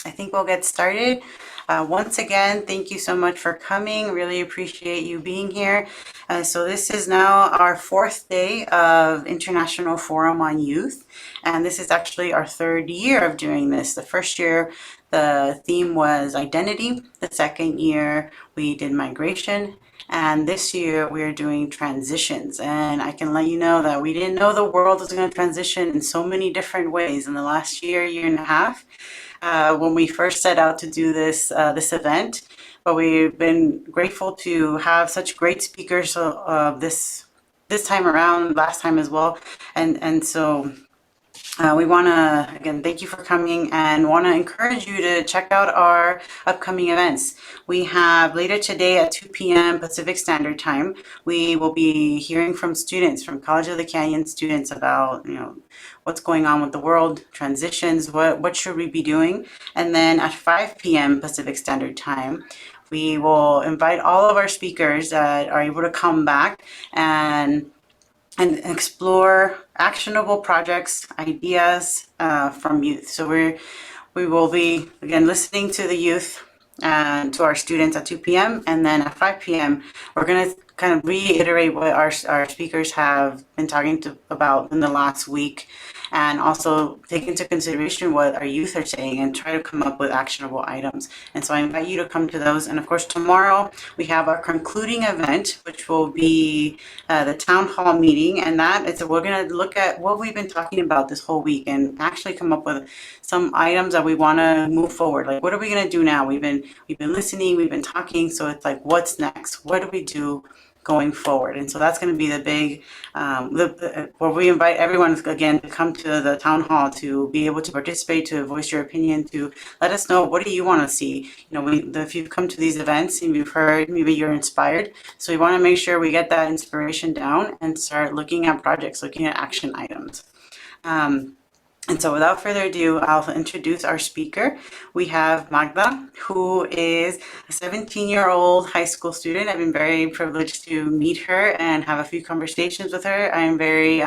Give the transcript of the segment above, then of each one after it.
I think we'll get started. Once again, thank you so much for coming. Really appreciate you being here. So this is now our fourth day of International Forum on Youth, and this is actually our third year of doing this. The first year, the theme was identity. The second year, we did migration. And this year we're doing transitions. And I can let you know that we didn't know the world was going to transition in so many different ways in the last year and a half, when we first set out to do this event. But we've been grateful to have such great speakers this time around, last time as well. And so we want to, again, thank you for coming and want to encourage you to check out our upcoming events. We have later today at 2 p.m. Pacific Standard Time, we will be hearing from students, from College of the Canyon students about, what's going on with the world, transitions, what should we be doing? And then at 5 p.m. Pacific Standard Time, we will invite all of our speakers that are able to come back and explore actionable projects, ideas from youth. So we will be, again, listening to the youth and to our students at 2 p.m. And then at 5 p.m., we're going to kind of reiterate what our speakers have been talking about in the last week, and also take into consideration what our youth are saying and try to come up with actionable items. And so I invite you to come to those. And of course, tomorrow we have our concluding event, which will be the town hall meeting. And we're going to look at what we've been talking about this whole week and actually come up with some items that we want to move forward. Like, what are we going to do now? We've been listening, we've been talking. So it's like, what's next? What do we do going forward? And so that's going to be the big, where we invite everyone again to come to the town hall to be able to participate, to voice your opinion, to let us know, what do you want to see? If you've come to these events and you've heard, maybe you're inspired. So we want to make sure we get that inspiration down and start looking at projects, looking at action items. And so without further ado, I'll introduce our speaker. We have Magda, who is a 17-year-old high school student. I've been very privileged to meet her and have a few conversations with her. I'm very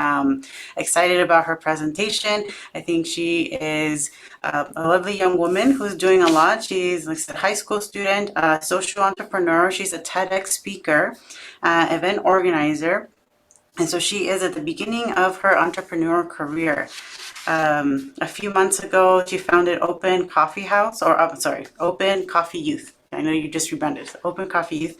excited about her presentation. I think she is a lovely young woman who's doing a lot. She's, like I said, high school student, social entrepreneur. She's a TEDx speaker, event organizer. And so she is at the beginning of her entrepreneur career. A few months ago, she founded Open Coffee Youth. I know you just rebranded it, Open Coffee Youth.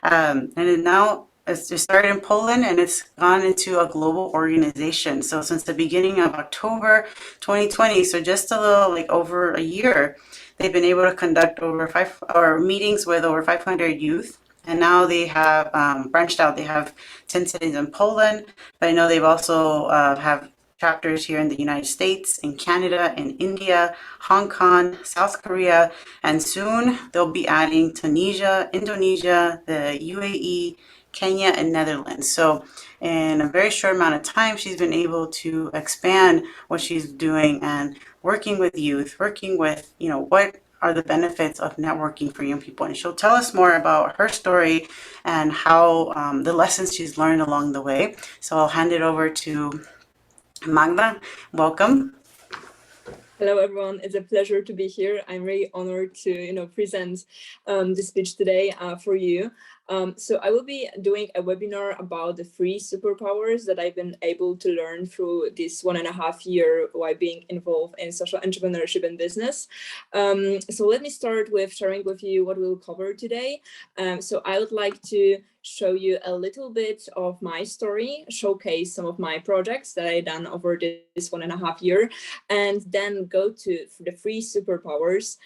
And now it started in Poland and it's gone into a global organization. So since the beginning of October 2020, so just a little over a year, they've been able to conduct meetings with over 500 youth. And now they have branched out. They have 10 cities in Poland, but I know they've also have chapters here in the United States, in Canada, in India, Hong Kong, South Korea, and soon they'll be adding Tunisia, Indonesia, the UAE, Kenya, and Netherlands. So in a very short amount of time, she's been able to expand what she's doing and working with youth, working with, what are the benefits of networking for young people. And she'll tell us more about her story and how the lessons she's learned along the way. So I'll hand it over to Magda. Welcome. Hello, everyone. It's a pleasure to be here. I'm really honored to, present this speech today for you. So I will be doing a webinar about the 3 superpowers that I've been able to learn through this 1.5 year while being involved in social entrepreneurship and business. So let me start with sharing with you what we'll cover today. So I would like to show you a little bit of my story, showcase some of my projects that I've done over this 1.5 year, and then go to the 3 superpowers,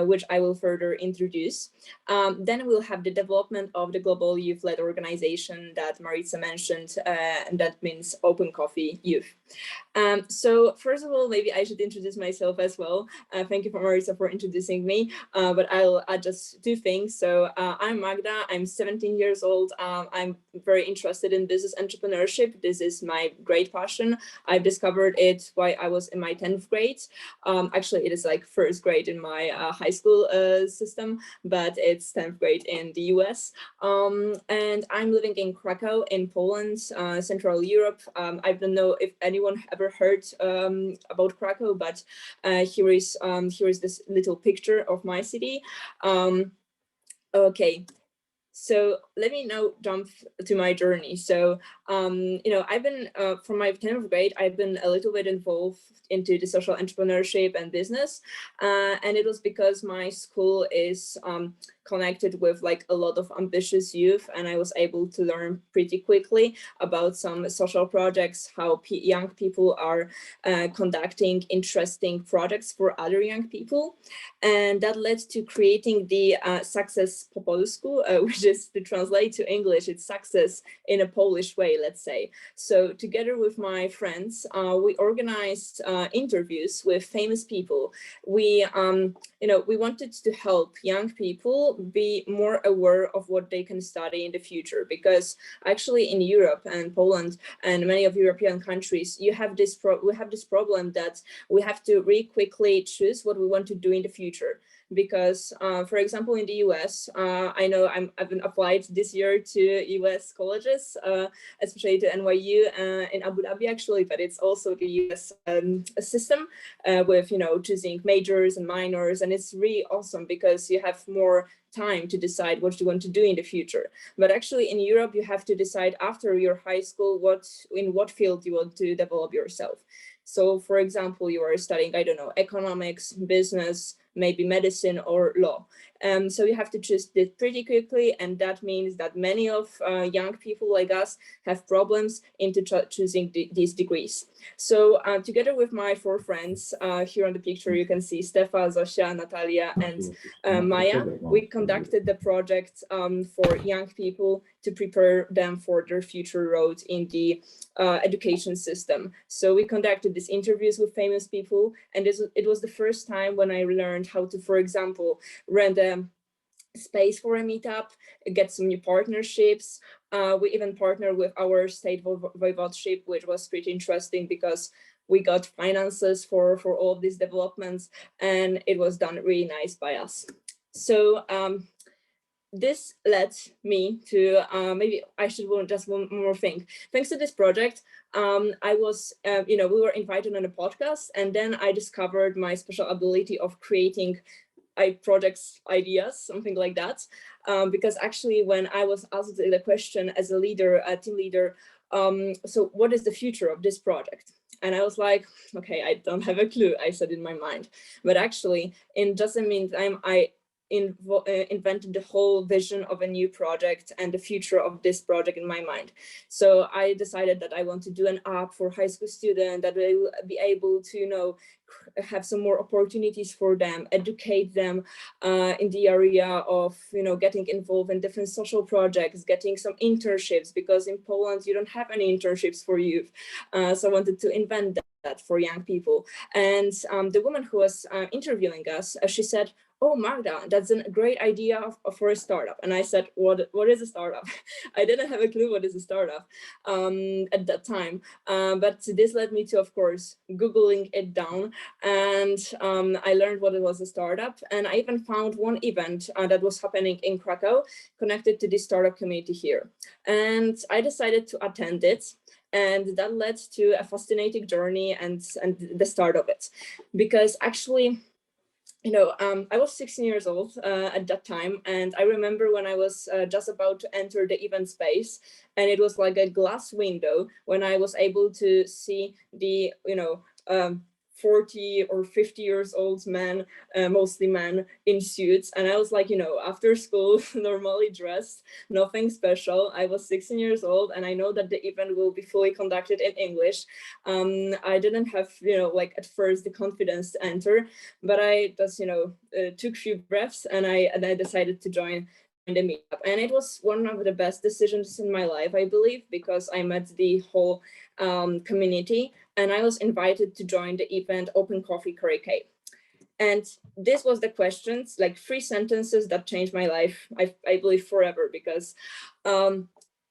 which I will further introduce. Then we'll have the development of the global youth-led organization that Maritza mentioned, and that means Open Coffee Youth. So first of all, maybe I should introduce myself as well. Thank you, Maritza, for introducing me, but I'll add just 2 things. So I'm Magda, I'm 17 years old, I'm very interested in business entrepreneurship. This is my great passion. I've discovered it while I was in my 10th grade. Actually, it is like first grade in my high school system, but it's 10th grade in the US. And I'm living in Krakow in Poland, Central Europe. I don't know if anyone ever heard about Krakow, but here is this little picture of my city. Okay, so let me now jump to my journey. So, I've been, from my 10th grade, I've been a little bit involved into the social entrepreneurship and business. And it was because my school is connected with like a lot of ambitious youth, and I was able to learn pretty quickly about some social projects, how young people are conducting interesting projects for other young people. And that led to creating the Success po polsku, which is to translate to English, it's success in a Polish way, let's say. So together with my friends, we organized interviews with famous people. We wanted to help young people be more aware of what they can study in the future, because actually in Europe and Poland and many of European countries, we have this problem that we have to really quickly choose what we want to do in the future. Because, for example, in the US, I know I've been applied this year to US colleges, especially to NYU in Abu Dhabi, actually, but it's also the US system with, choosing majors and minors. And it's really awesome because you have more time to decide what you want to do in the future. But actually in Europe, you have to decide after your high school in what field you want to develop yourself. So, for example, you are studying, I don't know, economics, business, maybe medicine or law. So you have to choose this pretty quickly, and that means that many of young people like us have problems into choosing these degrees. So together with my 4 friends, here on the picture you can see Stefa, Zosia, Natalia, and Maya, we conducted the project for young people to prepare them for their future road in the education system. So we conducted these interviews with famous people, and it was the first time when I learned how to, for example, rent a space for a meetup, get some new partnerships. We even partnered with our state voivodeship, which was pretty interesting because we got finances for all of these developments, and it was done really nice by us. So this led me to, maybe I should just one more thing. Thanks to this project, I was, we were invited on a podcast, and then I discovered my special ability of creating projects ideas, something like that. Because actually when I was asked the question as a leader, a team leader, so what is the future of this project? And I was like, okay, I don't have a clue, I said in my mind. But actually in just a meantime, I invented the whole vision of a new project and the future of this project in my mind. So I decided that I want to do an app for high school students that will be able to, have some more opportunities for them, educate them in the area of, getting involved in different social projects, getting some internships, because in Poland, you don't have any internships for youth. So I wanted to invent that for young people. And the woman who was interviewing us, she said, "Oh, Magda, that's a great idea for a startup." And I said, what is a startup? I didn't have a clue what is a startup at that time. But this led me to, of course, Googling it down. And I learned what it was a startup. And I even found one event that was happening in Krakow connected to the startup community here. And I decided to attend it. And that led to a fascinating journey and the start of it. Because actually, I was 16 years old at that time, and I remember when I was just about to enter the event space, and it was like a glass window when I was able to see the 40 or 50 years old men, mostly men in suits. And I was like, after school, normally dressed, nothing special. I was 16 years old, and I know that the event will be fully conducted in English. I didn't have, at first the confidence to enter, but I just, took a few breaths, and I decided to join the meetup. And it was one of the best decisions in my life, I believe, because I met the whole community, and I was invited to join the event Open Coffee Curry Cave. And this was the questions, like 3 sentences that changed my life, I believe forever, because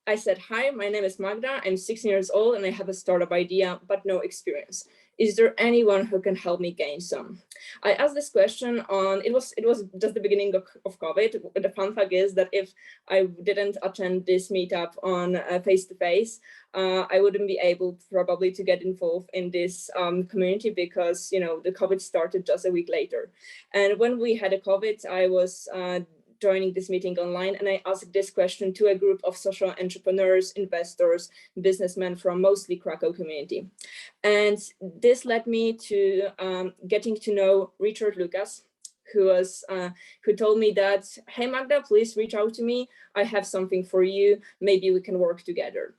I said, hi, my name is Magda, I'm 16 years old and I have a startup idea, but no experience. Is there anyone who can help me gain some? I asked this question on, it was just the beginning of COVID. The fun fact is that if I didn't attend this meetup on face-to-face, I wouldn't be able probably to get involved in this community, because, you know, the COVID started just a week later. And when we had a COVID, I was joining this meeting online, and I asked this question to a group of social entrepreneurs, investors, businessmen from mostly Krakow community. And this led me to getting to know Richard Lucas, who told me that, hey Magda, please reach out to me. I have something for you. Maybe we can work together.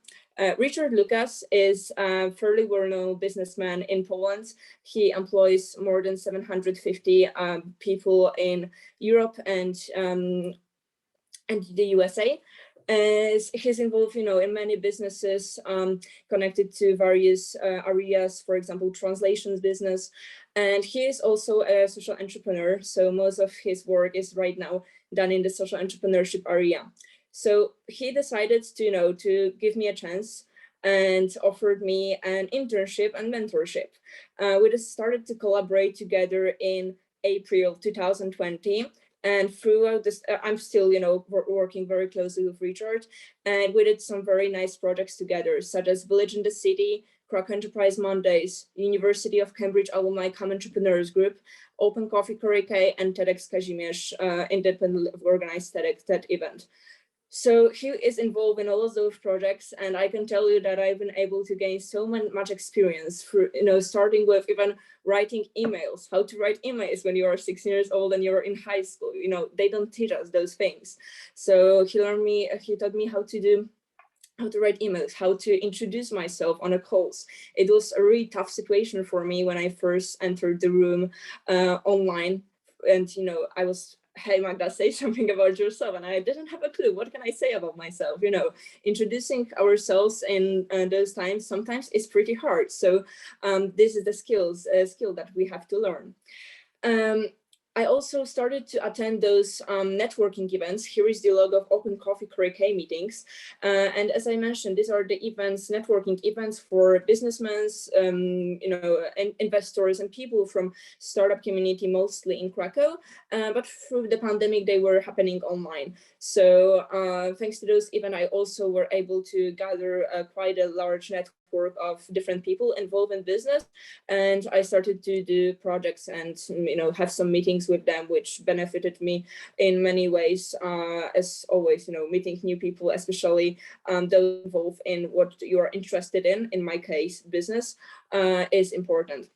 Richard Lucas is a fairly well-known businessman in Poland. He employs more than 750 people in Europe and the USA. He's involved, you know, in many businesses connected to various areas, for example, translations business. And he is also a social entrepreneur. So most of his work is right now done in the social entrepreneurship area. So he decided to, you know, to give me a chance and offered me an internship and mentorship. We just started to collaborate together in April 2020. And throughout this, I'm still, you know, working very closely with Richard, and we did some very nice projects together, such as Village in the City, Krakow Enterprise Mondays, University of Cambridge Alumni Come Entrepreneurs Group, Open Coffee Koryke, and TEDx Kazimierz, independently organized TED event. So he is involved in all of those projects, and I can tell you that I've been able to gain so much experience through, you know, starting with even writing emails, how to write emails when you are 16 years old and you're in high school. You know, they don't teach us those things. So he taught me how to write emails, how to introduce myself on a calls. It was a really tough situation for me when I first entered the room online, and, you know, I was, hey Magda, say something about yourself, and I didn't have a clue. What can I say about myself? You know, introducing ourselves in those times sometimes is pretty hard. So this is the skill that we have to learn. I also started to attend those networking events. Here is the logo of Open Coffee Koryke meetings. And as I mentioned, these are the events, networking events for businessmen, you know, investors and people from startup community, mostly in Krakow. But through the pandemic, they were happening online. So thanks to those events, I also were able to gather quite a large network of different people involved in business, and I started to do projects and, you know, have some meetings with them, which benefited me in many ways. As always, you know, meeting new people, especially those involved in what you are interested in my case, business, is important.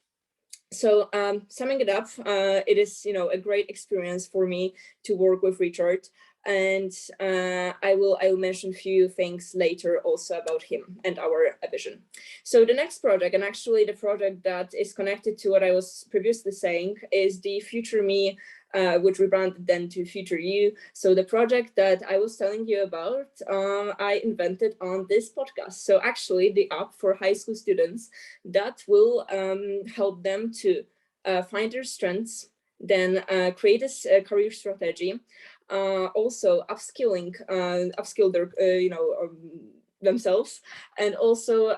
So summing it up, it is, you know, a great experience for me to work with Richard. And I will mention a few things later also about him and our vision. So the next project, and actually the project that is connected to what I was previously saying, is the Future Me, which rebranded then to Future You. So the project that I was telling you about, I invented on this podcast. So actually the app for high school students that will help them to find their strengths, then create a career strategy, also upskill their themselves, and also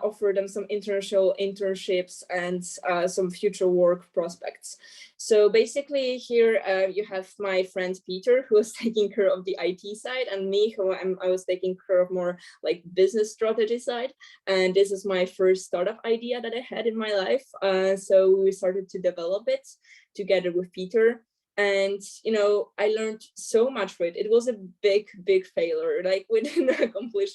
offer them some internships and some future work prospects. So basically here you have my friend Peter, who was taking care of the IT side, and me, I was taking care of more like business strategy side. And this is my first startup idea that I had in my life. So we started to develop it together with Peter. And, you know, I learned so much from it. It was a big failure. Like, we didn't accomplish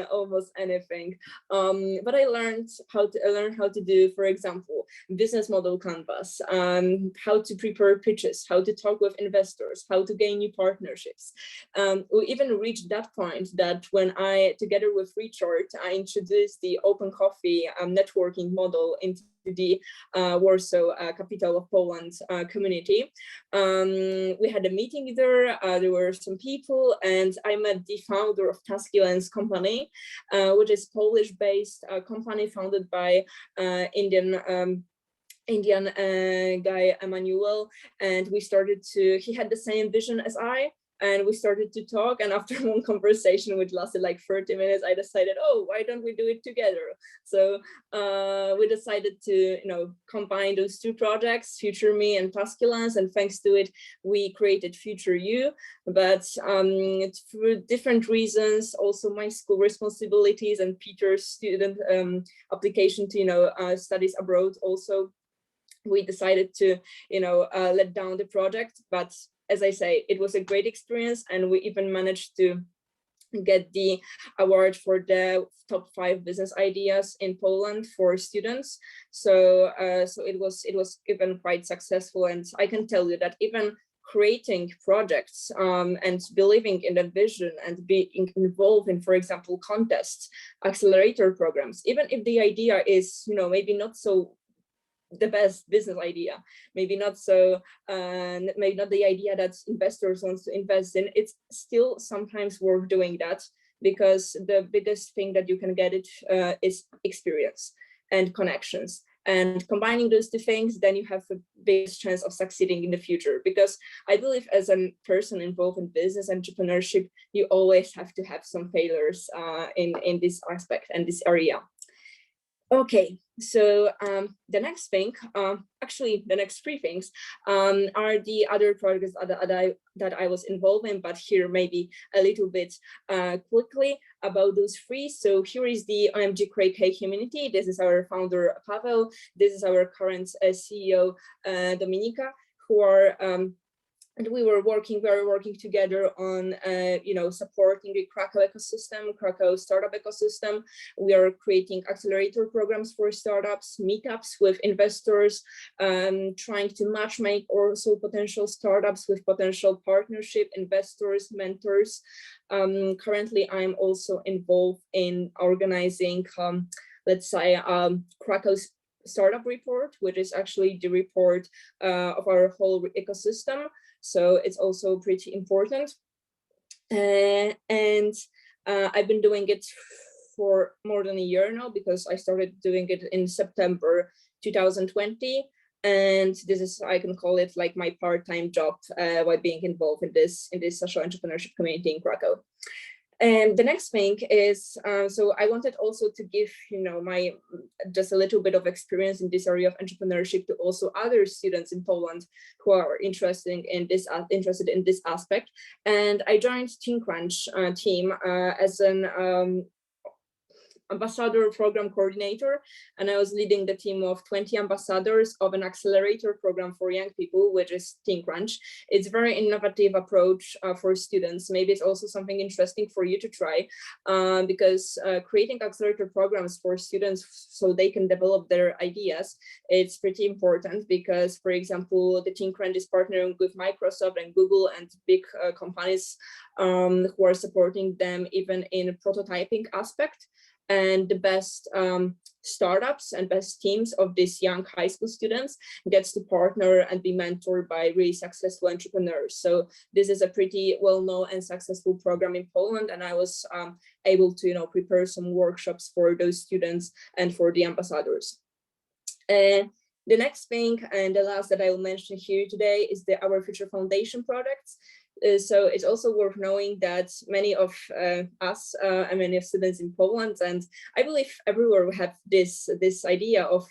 almost anything. But I learned how to do, for example, business model canvas, how to prepare pitches, how to talk with investors, how to gain new partnerships. We even reached that point that when I, together with Richard, I introduced the Open Coffee networking model into the Warsaw, capital of Poland, community. We had a meeting there. There were some people, and I met the founder of Taskylens company, which is Polish-based company founded by Indian Indian guy, Emmanuel, and he had the same vision as I, and we started to talk, and after one conversation which lasted like 30 minutes, I decided, oh, why don't we do it together? So we decided to combine those two projects, Future Me and Pasculence, and thanks to it we created Future You. But for different reasons, also my school responsibilities and Peter's student application to studies abroad, also we decided to let down the project. But as I say, it was a great experience, and we even managed to get the award for the top 5 business ideas in Poland for students. So it was even quite successful, and I can tell you that even creating projects and believing in the vision and being involved in, for example, contests, accelerator programs, even if the idea is maybe not so the best business idea, maybe not the idea that investors want to invest in, it's still sometimes worth doing that, because the biggest thing that you can get is experience and connections. And combining those two things, then you have the biggest chance of succeeding in the future. Because I believe as a person involved in business entrepreneurship, you always have to have some failures in this aspect and this area. Okay, so the next thing, actually the next 3 things are the other projects that I was involved in, but here maybe a little bit quickly about those 3. So here is the OMG K community. This is our founder, Pavel. This is our current CEO, Dominika, who are and we were working together on, supporting the Krakow ecosystem, Krakow startup ecosystem. We are creating accelerator programs for startups, meetups with investors, trying to matchmake also potential startups with potential partnership investors, mentors. Currently, I'm also involved in organizing, let's say, Krakow's startup report, which is actually the report of our whole ecosystem. So it's also pretty important. And I've been doing it for more than a year now, because I started doing it in September 2020. And this is, I can call it like my part-time job while being involved in this social entrepreneurship community in Krakow. And the next thing is, so I wanted also to give, my just a little bit of experience in this area of entrepreneurship to also other students in Poland who are interested in this aspect. And I joined ThinkCrunch team as an ambassador program coordinator, and I was leading the team of 20 ambassadors of an accelerator program for young people, which is ThinkCrunch. It's a very innovative approach for students. Maybe it's also something interesting for you to try, because creating accelerator programs for students so they can develop their ideas, it's pretty important, because, for example, the ThinkCrunch is partnering with Microsoft and Google and big companies who are supporting them even in prototyping aspect. And the best startups and best teams of these young high school students gets to partner and be mentored by really successful entrepreneurs. So this is a pretty well-known and successful program in Poland, and I was able to prepare some workshops for those students and for the ambassadors. The next thing, and the last that I will mention here today, is our Future Foundation projects. So it's also worth knowing that many of us and many of students in Poland, and I believe everywhere, we have this idea of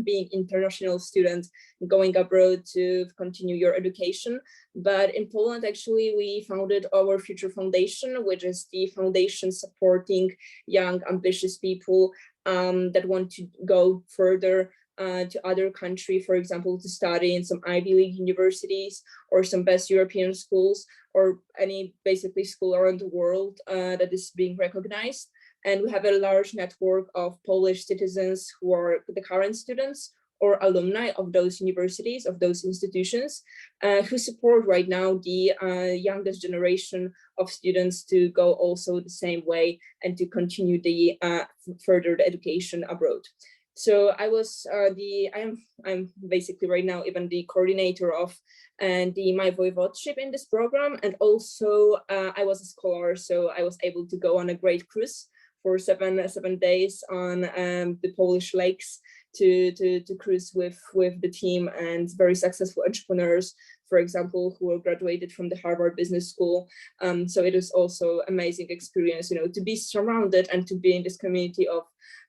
being international students, going abroad to continue your education. But in Poland, actually, we founded our Future Foundation, which is the foundation supporting young, ambitious people that want to go further to other country, for example, to study in some Ivy League universities or some best European schools, or any basically school around the world that is being recognized. And we have a large network of Polish citizens who are the current students or alumni of those universities, of those institutions, who support right now the youngest generation of students to go also the same way and to continue the further education abroad. So I'm basically right now even the coordinator of my voivodeship in this program, and also I was a scholar, so I was able to go on a great cruise for seven days on the Polish lakes to cruise with the team and very successful entrepreneurs, for example, who were graduated from the Harvard Business School. So it is also amazing experience, to be surrounded and to be in this community of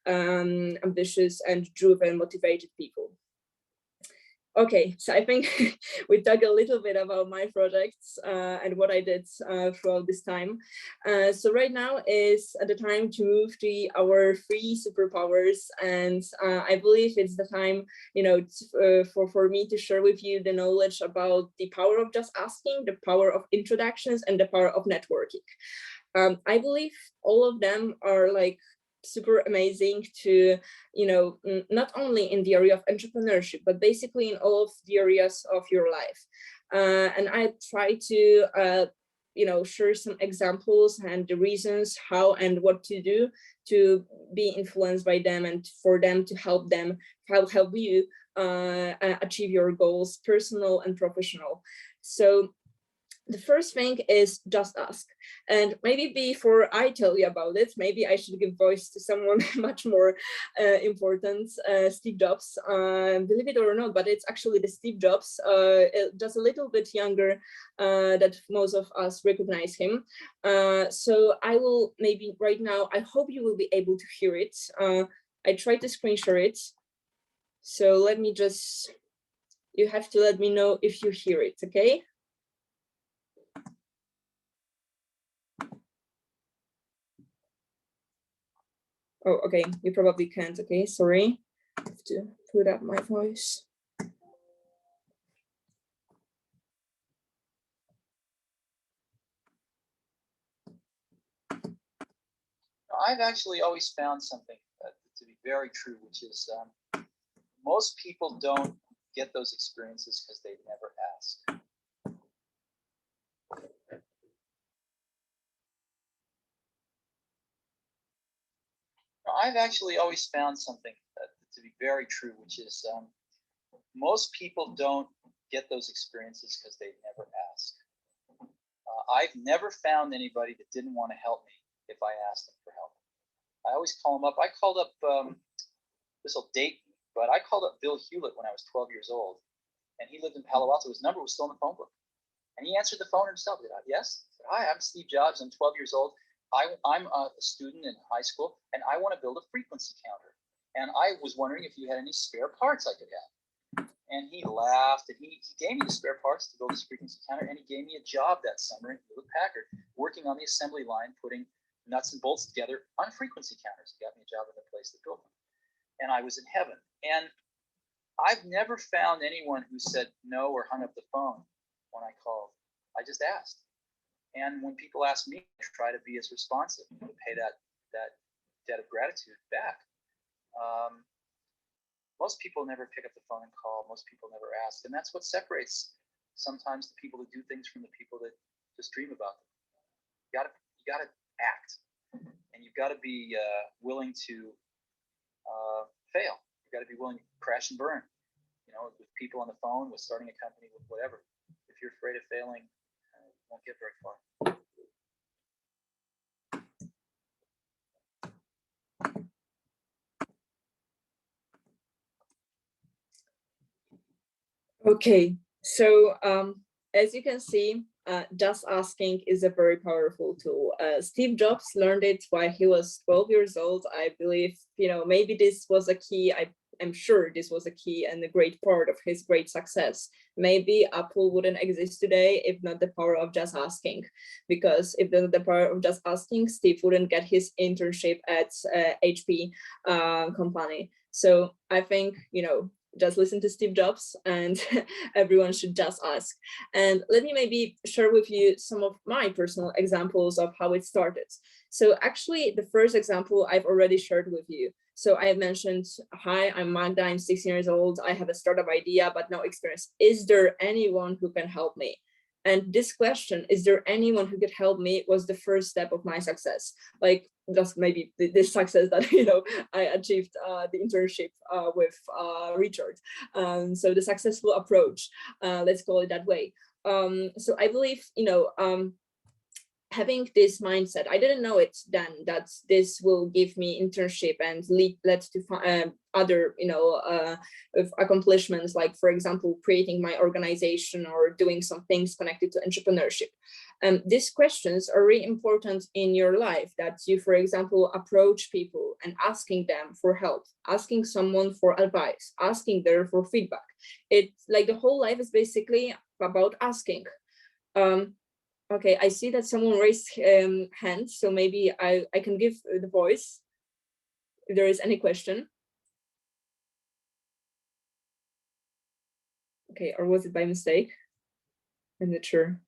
ambitious and driven, motivated people. Okay, so I think we talked a little bit about my projects and what I did throughout this time. So right now is the time to move to our 3 superpowers, and I believe it's the time, for me to share with you the knowledge about the power of just asking, the power of introductions, and the power of networking. I believe all of them are like super amazing to, not only in the area of entrepreneurship, but basically in all of the areas of your life. And I try to, share some examples and the reasons how and what to do to be influenced by them and for them to help you achieve your goals, personal and professional. So the first thing is just ask. And maybe before I tell you about it, maybe I should give voice to someone much more important, Steve Jobs. Believe it or not, but it's actually the Steve Jobs, just a little bit younger, that most of us recognize him. So I will maybe right now, I hope you will be able to hear it. I try to screen share it. So let me just, you have to let me know if you hear it, okay? Oh, okay, you probably can't, okay, sorry. I have to put up my voice. I've actually always found something to be very true, which is most people don't get those experiences because they've never asked. I've actually always found something to be very true, which is most people don't get those experiences because they've never asked. I've never found anybody that didn't want to help me if I asked them for help. I always call them up. I called up, this will date me, but I called up Bill Hewlett when I was 12 years old, and he lived in Palo Alto. His number was still in the phone book. And he answered the phone himself. He said, yes. He said, hi, I'm Steve Jobs. I'm 12 years old. I'm a student in high school, and I want to build a frequency counter. And I was wondering if you had any spare parts I could have. And he laughed, and he gave me the spare parts to build this frequency counter, and he gave me a job that summer in Hewlett Packard, working on the assembly line, putting nuts and bolts together on frequency counters. He got me a job in the place that built them. And I was in heaven. And I've never found anyone who said no or hung up the phone when I called. I just asked. And when people ask me, I try to be as responsive, to pay that debt of gratitude back. Most people never pick up the phone and call. Most people never ask. And that's what separates sometimes the people who do things from the people that just dream about them. You gotta act. And you've got to be willing to fail. You've got to be willing to crash and burn, with people on the phone, with starting a company, with whatever. If you're afraid of failing, you won't get very far. Okay, so as you can see, just asking is a very powerful tool. Steve Jobs learned it while he was 12 years old. I believe, maybe this was a key. I'm sure this was a key and a great part of his great success. Maybe Apple wouldn't exist today if not the power of just asking. Because if not the power of just asking, Steve wouldn't get his internship at HP company. So I think, just listen to Steve Jobs, and everyone should just ask. And let me maybe share with you some of my personal examples of how it started. So actually, the first example I've already shared with you. So I mentioned, hi, I'm Magda, I'm 16 years old. I have a startup idea, but no experience. Is there anyone who can help me? And this question, is there anyone who could help me, was the first step of my success. Like just maybe this success that, I achieved the internship with Richard. So the successful approach, let's call it that way. So I believe, having this mindset, I didn't know it then that this will give me internship and lead to other, accomplishments, like, for example, creating my organization or doing some things connected to entrepreneurship. These questions are really important in your life, that you, for example, approach people and asking them for help, asking someone for advice, asking them for feedback. It's like the whole life is basically about asking. Okay, I see that someone raised hand, so maybe I can give the voice if there is any question. Okay, or was it by mistake? I'm not sure.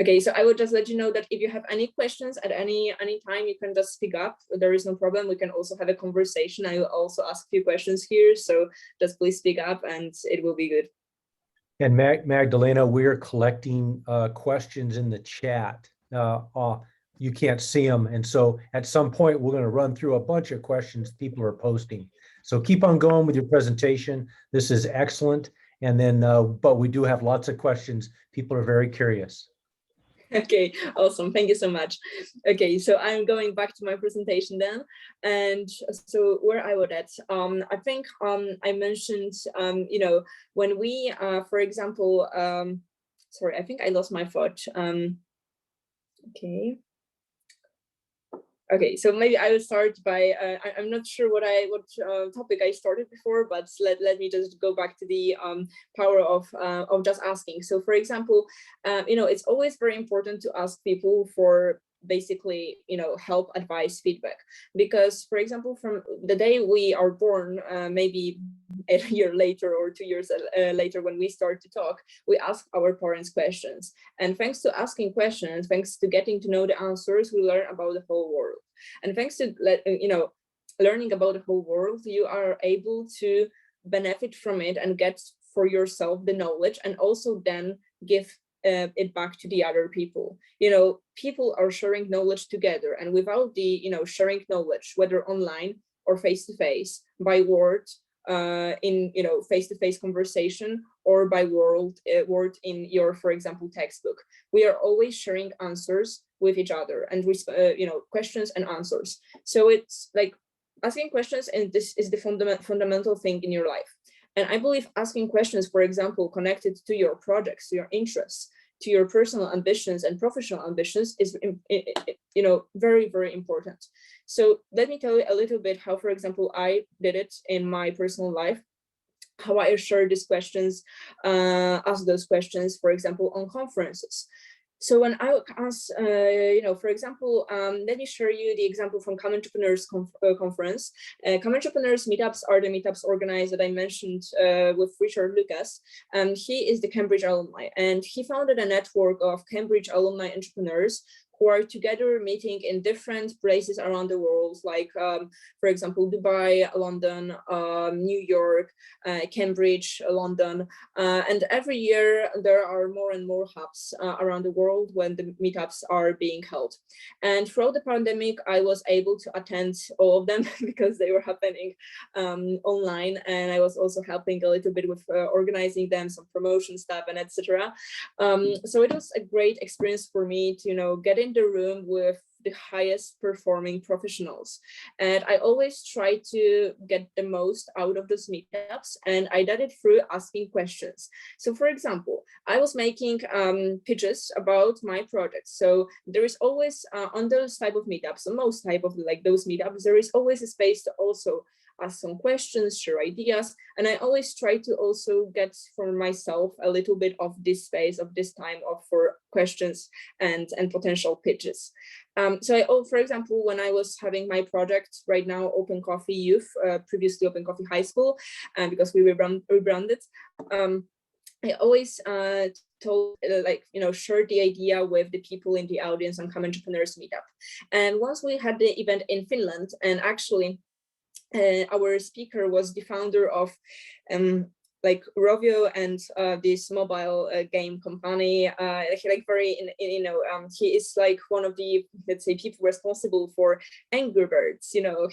Okay, so I would just let you know that if you have any questions at any time, you can just speak up. There is no problem. We can also have a conversation. I will also ask a few questions here, so just please speak up and it will be good. And Magdalena, we're collecting questions in the chat. You can't see them. And so at some point, we're going to run through a bunch of questions people are posting. So keep on going with your presentation. This is excellent. And then, but we do have lots of questions. People are very curious. Okay, awesome. Thank you so much. Okay, so I'm going back to my presentation then. And so where I was at, I think I mentioned, when we, for example, sorry, I think I lost my thought. Okay, so maybe I will start by, I'm not sure what topic I started before, but let me just go back to the power of just asking. So for example, it's always very important to ask people for basically, help, advice, feedback, because for example, from the day we are born, maybe a year later or 2 years later, when we start to talk, we ask our parents questions, and thanks to asking questions, thanks to getting to know the answers, we learn about the whole world. And thanks to learning about the whole world, you are able to benefit from it and get for yourself the knowledge, and also then give it back to the other people. People are sharing knowledge together, and without the sharing knowledge, whether online or face-to-face, by word, in face-to-face conversation, or by word in your, for example, textbook, we are always sharing answers with each other, and questions and answers. So it's like asking questions, and this is the fundamental thing in your life. And I believe asking questions, for example, connected to your projects, to your interests, to your personal ambitions and professional ambitions, is very, very important. So let me tell you a little bit how, for example, I did it in my personal life, how I share these questions, ask those questions, for example, on conferences. So when I ask, for example, let me share you the example from Common Entrepreneurs Conference. Common Entrepreneurs meetups are the meetups organized that I mentioned with Richard Lucas. He is the Cambridge alumni, and he founded a network of Cambridge alumni entrepreneurs who are together meeting in different places around the world, like, for example, Dubai, London, New York, Cambridge, London. And every year there are more and more hubs around the world when the meetups are being held. And throughout the pandemic, I was able to attend all of them because they were happening online. And I was also helping a little bit with organizing them, some promotion stuff and etc. So it was a great experience for me to, get in the room with the highest performing professionals. And I always try to get the most out of those meetups, and I did it through asking questions. So for example, I was making pitches about my projects. So there is always on those type of meetups, on most type of those meetups, there is always a space to also ask some questions, share ideas. And I always try to also get for myself a little bit of this space, of this time for questions and potential pitches. So for example, when I was having my project right now, Open Coffee Youth, previously Open Coffee High School, because we rebranded, I always told, share the idea with the people in the audience on Common Entrepreneurs Meetup. And once we had the event in Finland, and actually our speaker was the founder of like Rovio and this mobile game company. He like he is like one of the, let's say, people responsible for Angry Birds.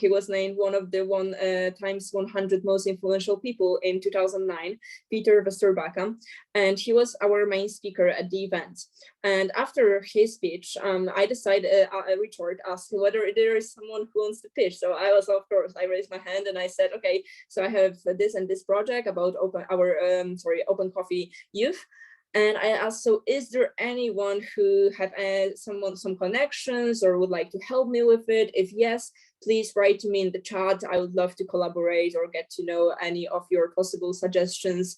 He was named one of the times 100 most influential people in 2009, Peter Westerbacka, and he was our main speaker at the event. And after his speech, I decided, Richard asked whether there is someone who wants to pitch. So I was, of course, I raised my hand and I said, okay, so I have this and this project about Open Coffee Youth. And I asked, so is there anyone who have some connections or would like to help me with it? If yes, please write to me in the chat. I would love to collaborate or get to know any of your possible suggestions,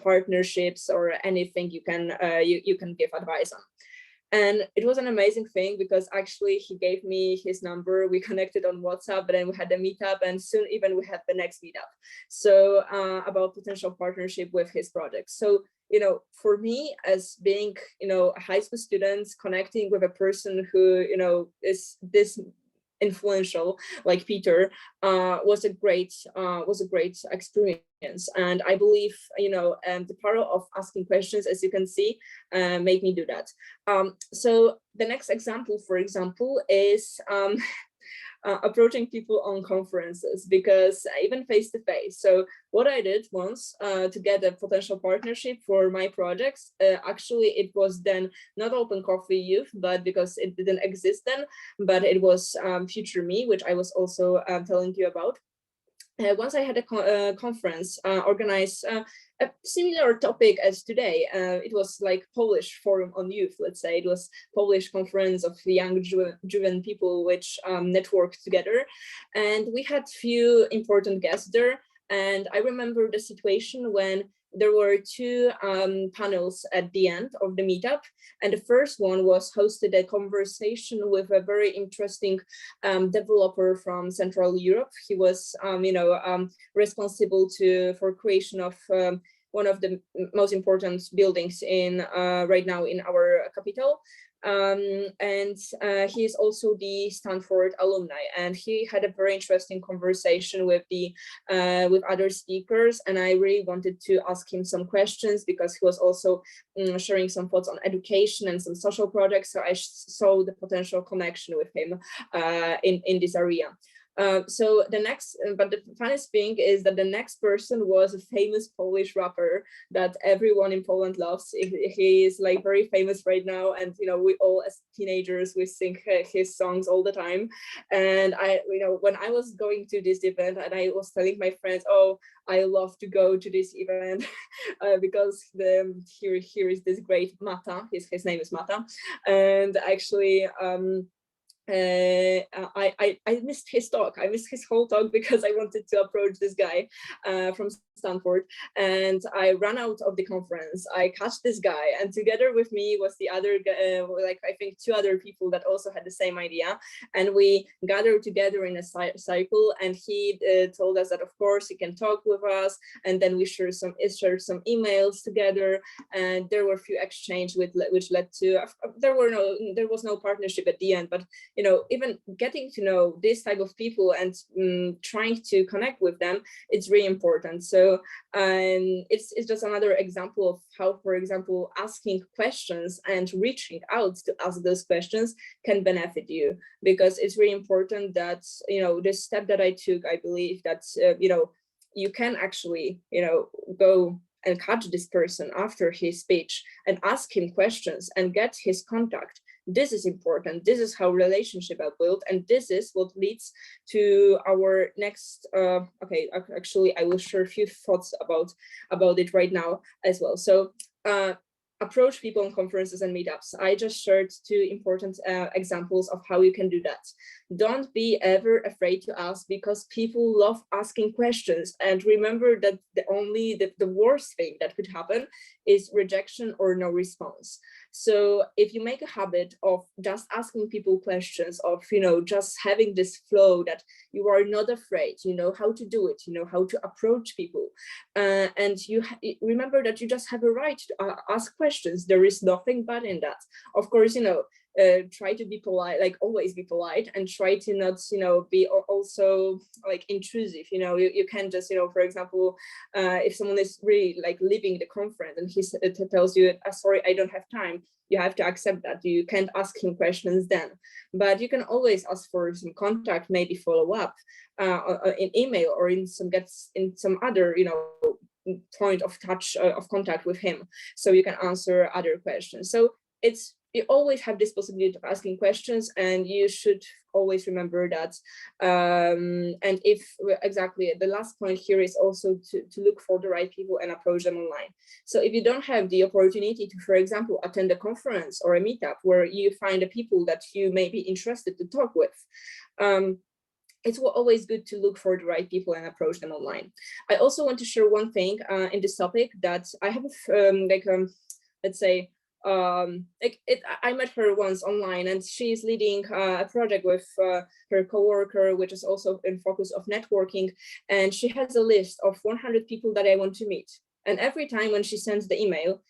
partnerships, or anything you can give advice on. And it was an amazing thing because actually he gave me his number. We connected on WhatsApp, but then we had a meetup, and soon even we had the next meetup. So about potential partnership with his project. So, for me, as being, a high school student, connecting with a person who, is this influential like Peter was a great experience. And I believe the power of asking questions, as you can see, made me do that. So the next example, for example, is approaching people on conferences, because even face to face. So what I did once to get a potential partnership for my projects, actually it was then not Open Coffee Youth, but because it didn't exist then, but it was Future Me, which I was also telling you about. Once I had a conference organized a similar topic as today. It was like Polish Forum on Youth, let's say. It was Polish conference of young driven people which networked together. And we had few important guests there. And I remember the situation when there were two panels at the end of the meetup. And the first one was hosted a conversation with a very interesting developer from Central Europe. He was, responsible for creation of one of the most important buildings in right now in our capital. And he is also the Stanford alumni, and he had a very interesting conversation with with other speakers, and I really wanted to ask him some questions because he was also sharing some thoughts on education and some social projects, so I saw the potential connection with him in this area. So the next, but the funniest thing is that the next person was a famous Polish rapper that everyone in Poland loves. He is like very famous right now, and we all as teenagers we sing his songs all the time. And I, when I was going to this event, and I was telling my friends, oh, I love to go to this event because here is this great Mata. His name is Mata, and actually. I missed his talk. I missed his whole talk because I wanted to approach this guy from Stanford, and I ran out of the conference. I catch this guy, and together with me was the other like I think two other people that also had the same idea, and we gathered together in a cycle. And he told us that of course he can talk with us, and then we shared some emails together, and there were a few exchange which led to there was no partnership at the end, but even getting to know this type of people and trying to connect with them, it's really important. So it's just another example of how, for example, asking questions and reaching out to ask those questions can benefit you, because it's really important that, this step that I took, I believe that, you can actually, go and catch this person after his speech and ask him questions and get his contact. This is important. This is how relationships are built, and this is what leads to our next. Okay, actually, I will share a few thoughts about it right now as well. So, approach people on conferences and meetups. I just shared two important examples of how you can do that. Don't be ever afraid to ask, because people love asking questions. And remember that the worst thing that could happen is rejection or no response. So if you make a habit of just asking people questions, of just having this flow that you are not afraid, you know how to do it, you know how to approach people, and you remember that you just have a right to ask questions. There is nothing bad in that. Of course, try to be polite, like always be polite, and try to not, be also like intrusive. You can't just, for example, if someone is really like leaving the conference and he tells you, sorry, I don't have time, you have to accept that. You can't ask him questions then, but you can always ask for some contact, maybe follow up in email or in some other, point of touch of contact with him, so you can answer other questions. So you always have this possibility of asking questions, and you should always remember that. And if exactly the last point here is also to look for the right people and approach them online. So if you don't have the opportunity to, for example, attend a conference or a meetup where you find the people that you may be interested to talk with, it's always good to look for the right people and approach them online. I also want to share one thing in this topic, that I have let's say, I met her once online, and she's leading a project with her coworker, which is also in focus of networking, and she has a list of 100 people that I want to meet. And every time when she sends the email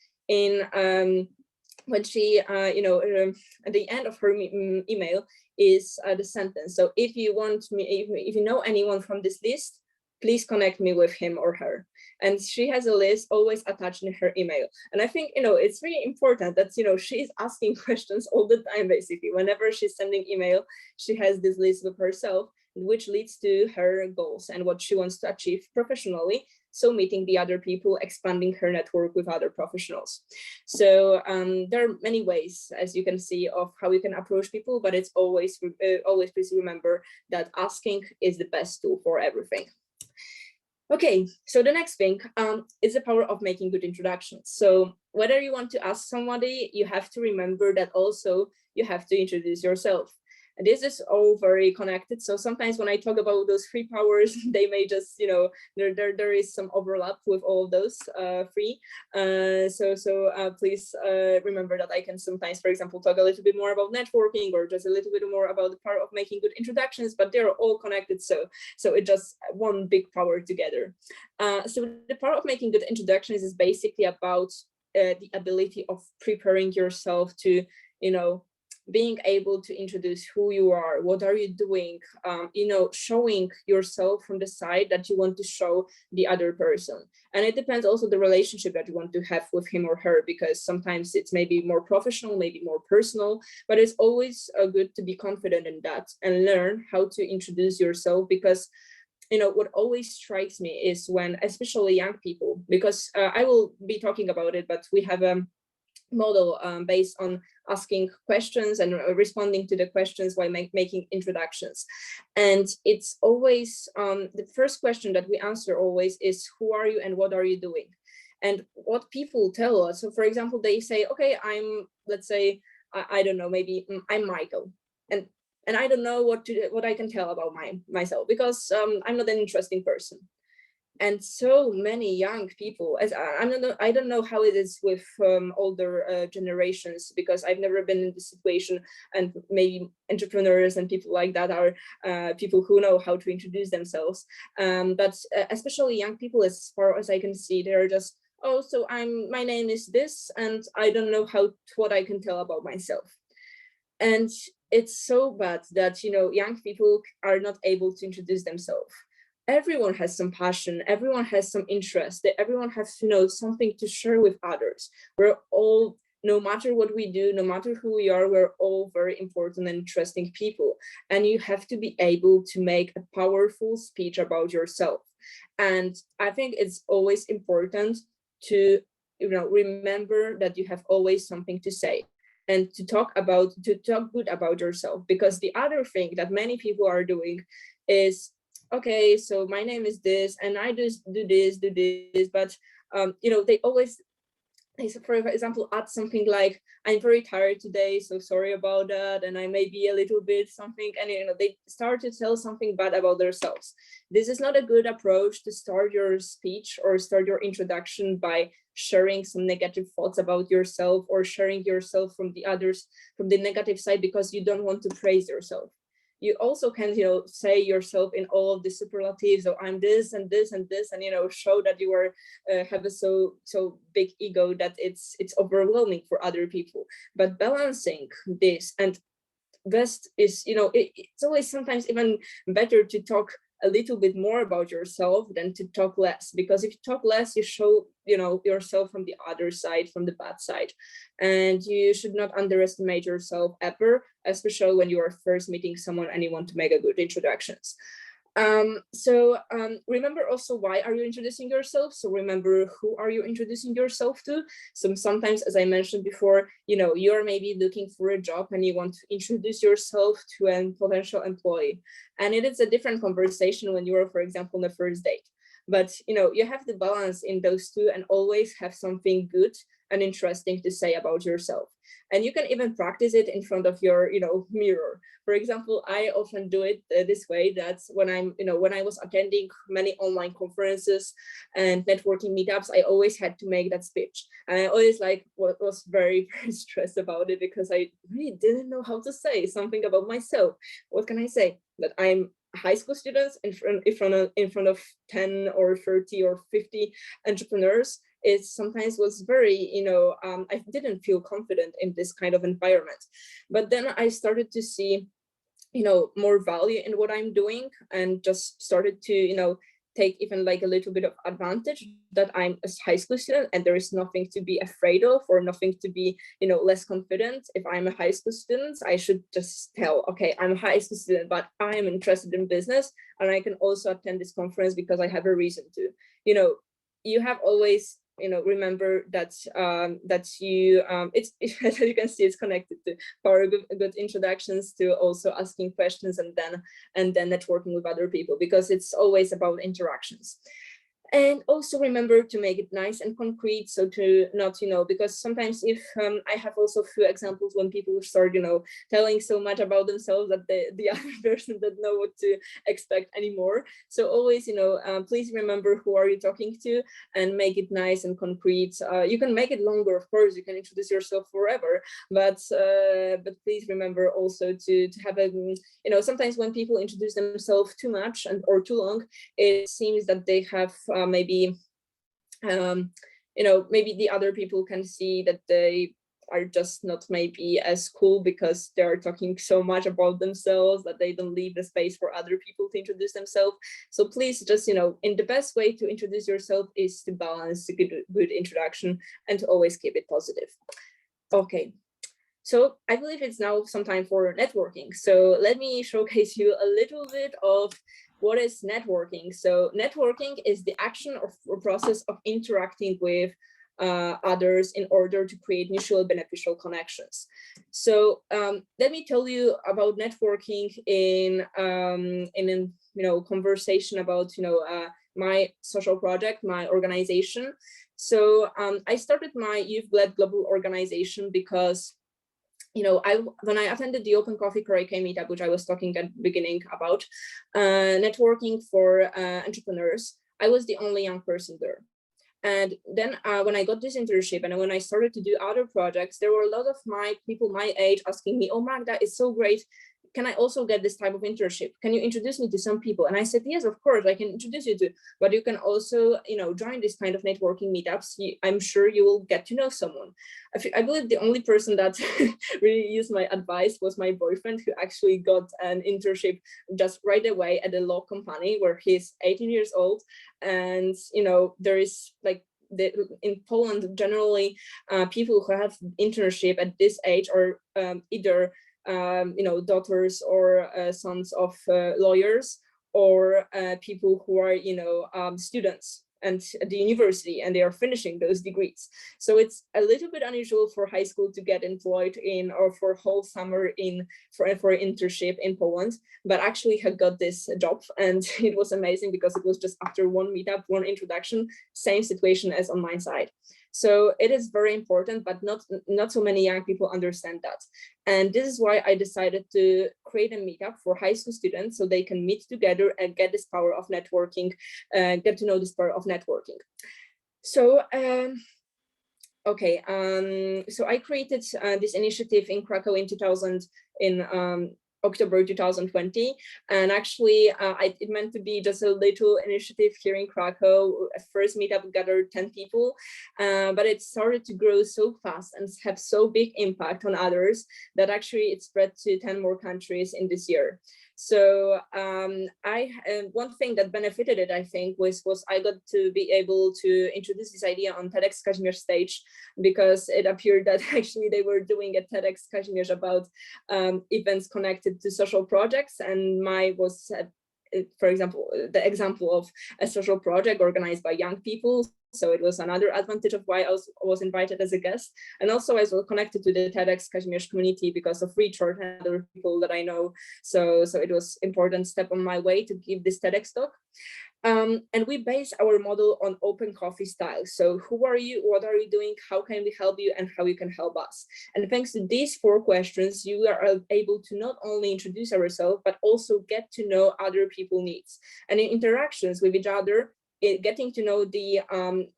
when she at the end of her email is the sentence, so if you want me, if you know anyone from this list, please connect me with him or her. And she has a list always attached in her email. And I think, it's really important that, she's asking questions all the time, basically. Whenever she's sending email, she has this list with herself, which leads to her goals and what she wants to achieve professionally. So meeting the other people, expanding her network with other professionals. So there are many ways, as you can see, of how you can approach people, but it's always please remember that asking is the best tool for everything. Okay, so the next thing is the power of making good introductions. So whether you want to ask somebody, you have to remember that also you have to introduce yourself. And this is all very connected. So sometimes when I talk about those three powers, they may just, there is some overlap with all of those three. So please remember that I can sometimes, for example, talk a little bit more about networking or just a little bit more about the power of making good introductions, but they're all connected. So it's just one big power together. So the power of making good introductions is basically about the ability of preparing yourself to, being able to introduce who you are, what are you doing, showing yourself from the side that you want to show the other person. And it depends also the relationship that you want to have with him or her, because sometimes it's maybe more professional, maybe more personal, but it's always good to be confident in that and learn how to introduce yourself, because what always strikes me is when, especially young people, because I will be talking about it, but we have a model based on asking questions and responding to the questions while making introductions. And it's always the first question that we answer always is, who are you and what are you doing? And what people tell us, so for example, they say, okay, let's say, I don't know, maybe I'm Michael. And I don't know what I can tell about myself, because I'm not an interesting person. And so many young people, as I don't know how it is with older generations, because I've never been in this situation, and maybe entrepreneurs and people like that are people who know how to introduce themselves. But especially young people, as far as I can see, they're just, oh, so my name is this, and I don't know what I can tell about myself. And it's so bad that, young people are not able to introduce themselves. Everyone has some passion, everyone has some interest, everyone has, something to share with others. We're all, no matter what we do, no matter who we are, we're all very important and interesting people. And you have to be able to make a powerful speech about yourself. And I think it's always important to, remember that you have always something to say and to talk good about yourself. Because the other thing that many people are doing is, okay, so my name is this, and I just do this, but they always, for example, add something like, I'm very tired today, so sorry about that, and I may be a little bit something, and they start to tell something bad about themselves. This is not a good approach to start your speech or start your introduction by sharing some negative thoughts about yourself or sharing yourself from the others, from the negative side, because you don't want to praise yourself. you also can, say yourself in all of the superlatives, so I'm this and this and this, and show that you are have a so big ego that it's overwhelming for other people. But balancing this, and best is, it's always sometimes even better to talk a little bit more about yourself than to talk less, because if you talk less, you show yourself from the other side, from the bad side. And you should not underestimate yourself ever, especially when you are first meeting someone and you want to make a good introductions. Remember also, why are you introducing yourself? So remember, who are you introducing yourself to? So sometimes, as I mentioned before, you're maybe looking for a job and you want to introduce yourself to a potential employee. And it is a different conversation when you are, for example, on the first date. But, you have the balance in those two and always have something good and interesting to say about yourself. And you can even practice it in front of your, mirror. For example, I often do it this way, that when I was attending many online conferences and networking meetups, I always had to make that speech. And I always was very, very stressed about it, because I really didn't know how to say something about myself. What can I say? That I'm high school students in front of 10 or 30 or 50 entrepreneurs. It sometimes was very, I didn't feel confident in this kind of environment. But then I started to see, more value in what I'm doing, and just started to, take even a little bit of advantage that I'm a high school student and there is nothing to be afraid of, or nothing to be, less confident. If I'm a high school student, I should just tell, okay, I'm a high school student, but I am interested in business, and I can also attend this conference because I have a reason to. You have always, remember that you it's as you can see, it's connected to power good introductions, to also asking questions, and then networking with other people, because it's always about interactions. And also remember to make it nice and concrete, so to not, because sometimes if I have also a few examples when people start, telling so much about themselves that the other person doesn't know what to expect anymore. So always, please remember who are you talking to, and make it nice and concrete. You can make it longer, of course, you can introduce yourself forever, but please remember also to have a, sometimes when people introduce themselves too much or too long, it seems that they have maybe the other people can see that they are just not maybe as cool, because they are talking so much about themselves that they don't leave the space for other people to introduce themselves. So please just, in the best way to introduce yourself is to balance a good introduction and to always keep it positive. Okay. So I believe it's now some time for networking. So let me showcase you a little bit of what is networking. So networking is the action or process of interacting with others in order to create mutually beneficial connections. So let me tell you about networking in conversation about my social project, my organization. So I started my Youth-led global organization because when I attended the Open Coffee Karaoke meetup, which I was talking at the beginning about, networking for entrepreneurs, I was the only young person there. And then when I got this internship and when I started to do other projects, there were a lot of people my age asking me, oh, Magda, it's so great. Can I also get this type of internship? Can you introduce me to some people? And I said, yes, of course, I can introduce you to, but you can also, join this kind of networking meetups. I'm sure you will get to know someone. I believe the only person that really used my advice was my boyfriend, who actually got an internship just right away at a law company where he's 18 years old. And, there is in Poland, generally, people who have internship at this age are either daughters or sons of lawyers, or people who are, students and at the university, and they are finishing those degrees. So it's a little bit unusual for high school to get employed in, or for whole summer for internship in Poland, but actually had got this job, and it was amazing because it was just after one meetup, one introduction, same situation as on my side. So it is very important, but not so many young people understand that. And this is why I decided to create a meetup for high school students, so they can meet together and get this power of networking, get to know this power of networking. So, so I created this initiative in Krakow in October 2020, and actually it meant to be just a little initiative here in Krakow. At first meetup gathered 10 people, but it started to grow so fast and have so big impact on others that actually it spread to 10 more countries in this year. So one thing that benefited it, I think, was I got to be able to introduce this idea on TEDx Kazimierz stage, because it appeared that actually they were doing a TEDx Kazimierz about events connected to social projects, and mine was, for example, the example of a social project organized by young people. So it was another advantage of why I was invited as a guest. And also I was connected to the TEDx Kazimierz community because of Richard and other people that I know. So it was an important step on my way to give this TEDx talk. And we base our model on open coffee style. So who are you? What are you doing? How can we help you? And how you can help us? And thanks to these 4 questions, you are able to not only introduce ourselves, but also get to know other people's needs. And in interactions with each other, getting to know the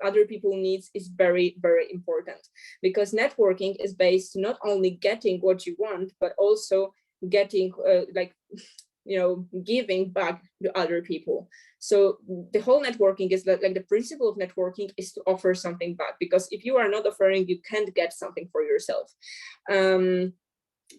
other people's needs is very, very important, because networking is based not only getting what you want, but also getting giving back to other people. So the whole networking is like the principle of networking is to offer something back, because if you are not offering, you can't get something for yourself.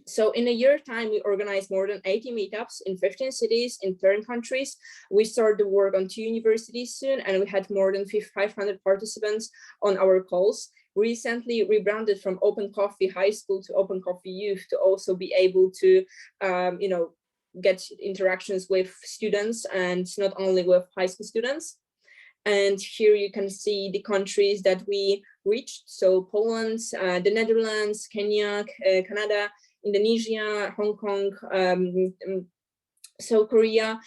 So in a year's time, we organized more than 80 meetups in 15 cities in 10 countries. We started to work on 2 universities soon, and we had more than 500 participants on our calls. Recently rebranded from Open Coffee High School to Open Coffee Youth to also be able to, get interactions with students, and not only with high school students. And here you can see the countries that we reached. So Poland, the Netherlands, Kenya, Canada, Indonesia, Hong Kong, South Korea,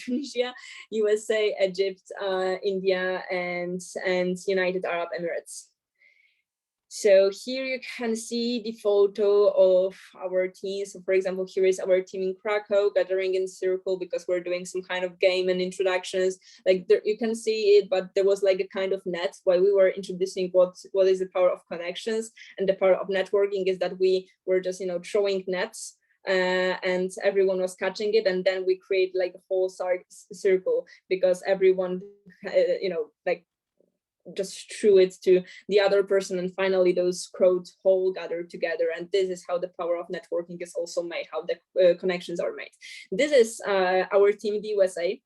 Tunisia, USA, Egypt, India, and United Arab Emirates. So here you can see the photo of our team. So for example, here is our team in Krakow gathering in circle because we're doing some kind of game and introductions. Like there, you can see it, but there was like a kind of net while we were introducing what is the power of connections, and the power of networking is that we were just throwing nets. And everyone was catching it, and then we create like a whole circle because everyone just threw it to the other person, and finally those crowds whole gathered together. And this is how the power of networking is also made, how the connections are made. This is our team in the USA.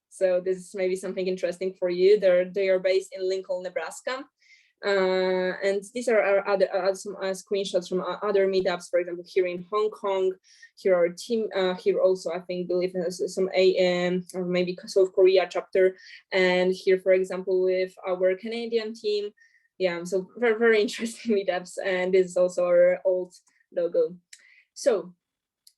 So this is maybe something interesting for you. They are based in Lincoln, Nebraska. And these are our other some screenshots from other meetups. For example, here in Hong Kong, here our team. Here also, I believe some or maybe South Korea chapter, and here, for example, with our Canadian team. Yeah, so very, very interesting meetups, and this is also our old logo. So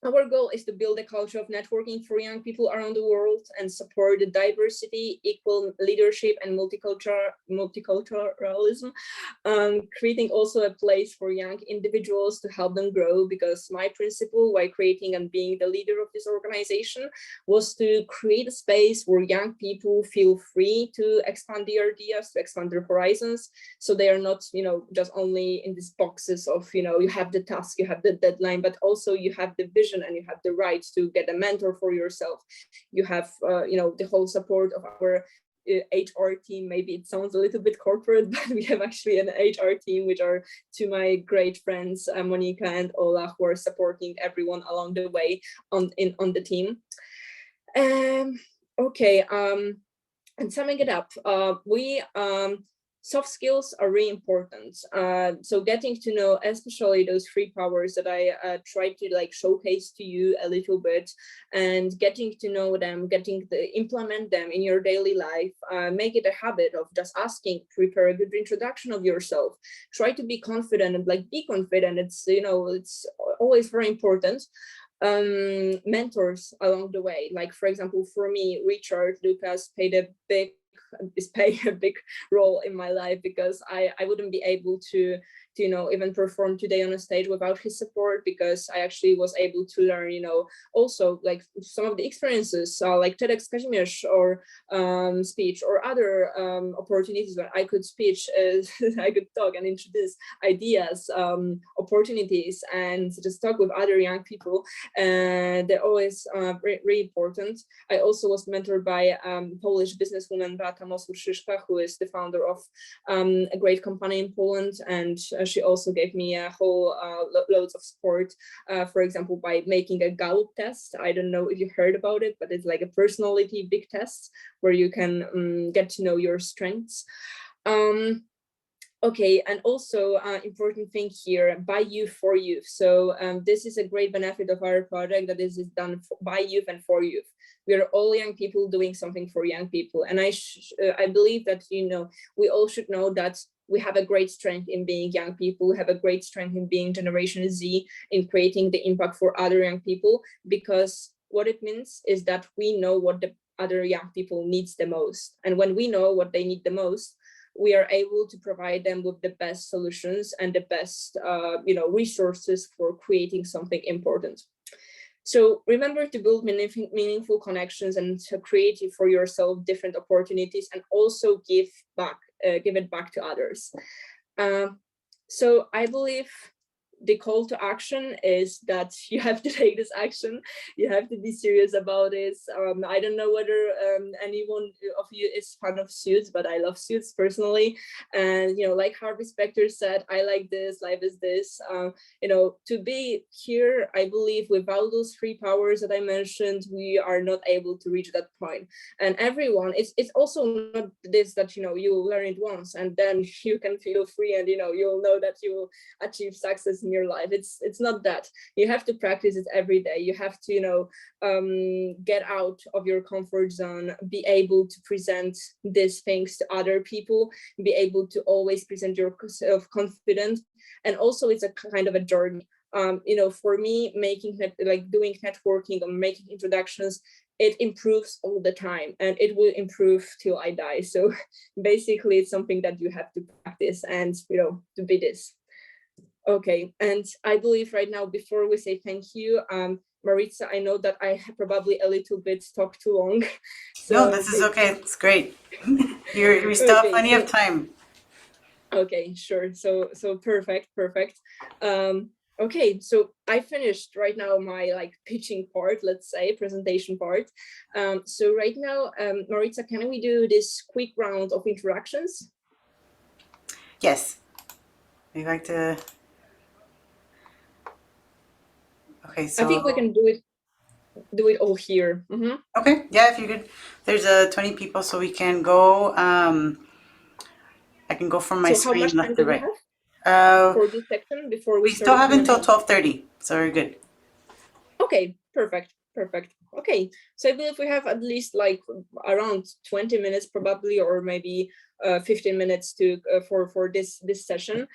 our goal is to build a culture of networking for young people around the world and support the diversity, equal leadership, and multiculturalism, creating also a place for young individuals to help them grow, because my principle while creating and being the leader of this organization was to create a space where young people feel free to expand their ideas, to expand their horizons, so they are not, just only in these boxes of, you have the task, you have the deadline, but also you have the vision and you have the right to get a mentor for yourself. You have, the whole support of our HR team. Maybe it sounds a little bit corporate, but we have actually an HR team, which are two my great friends, Monica and Ola, who are supporting everyone along the way on the team. And summing it up, soft skills are really important. So getting to know, especially those 3 powers that I tried to showcase to you a little bit, and getting to know them, implement them in your daily life. Make it a habit of just asking, prepare a good introduction of yourself. Try to be confident and be confident. It's it's always very important. Mentors along the way, like for example, for me, Richard, Lucas played a big play a big role in my life, because I wouldn't be able to even perform today on a stage without his support, because I actually was able to learn, also like some of the experiences, like TEDx Kazimierz or speech, or other opportunities where I could speech, I could talk and introduce ideas, opportunities, and just talk with other young people. They're always really important. I also was mentored by Polish businesswoman Beata Mosur-Szyszka, who is the founder of a great company in Poland, and she also gave me a whole loads of support, for example, by making a Gallup test. I don't know if you heard about it, but it's like a personality big test where you can get to know your strengths. Okay, and also important thing here, by youth for youth. So this is a great benefit of our project, that this is done by youth and for youth. We are all young people doing something for young people, and I believe that we all should know that we have a great strength in being young people. We have a great strength in being Generation Z, in creating the impact for other young people, because what it means is that we know what the other young people needs the most, and when we know what they need the most, we are able to provide them with the best solutions and the best resources for creating something important. So remember to build meaningful connections and to create for yourself different opportunities, and also give it back to others. So I believe the call to action is that you have to take this action. You have to be serious about this. I don't know whether anyone of you is fan of suits, but I love suits personally. And like Harvey Specter said, I like this, life is this. To be here, I believe without those 3 powers that I mentioned, we are not able to reach that point. And everyone, it's also not this that you will learn it once and then you can feel free and you'll know that you will achieve success in your life. It's not that. You have to practice it every day. You have to get out of your comfort zone, be able to present these things to other people, be able to always present yourself confident. And also it's a kind of a journey. For me, doing networking or making introductions, it improves all the time, and it will improve till I die. So basically it's something that you have to practice and to be this. Okay, and I believe right now, before we say thank you, Maritza, I know that I have probably a little bit talked too long. So No, this is okay. It's great. We still have plenty of time. Okay, sure. So perfect. Okay, so I finished right now my pitching part, let's say, presentation part. So right now, Maritza, can we do this quick round of introductions? Yes. We'd like to. Okay, so I think we can do it all here. Mm-hmm. Okay, yeah, if you could. There's 20 people, so we can go. I can go from my So how screen much time left to do we right. have for this section before we We still start have Q&A? until 12:30, so we're good. Okay, perfect. Okay, so I believe we have at least around 20 minutes probably, or maybe 15 minutes for this session.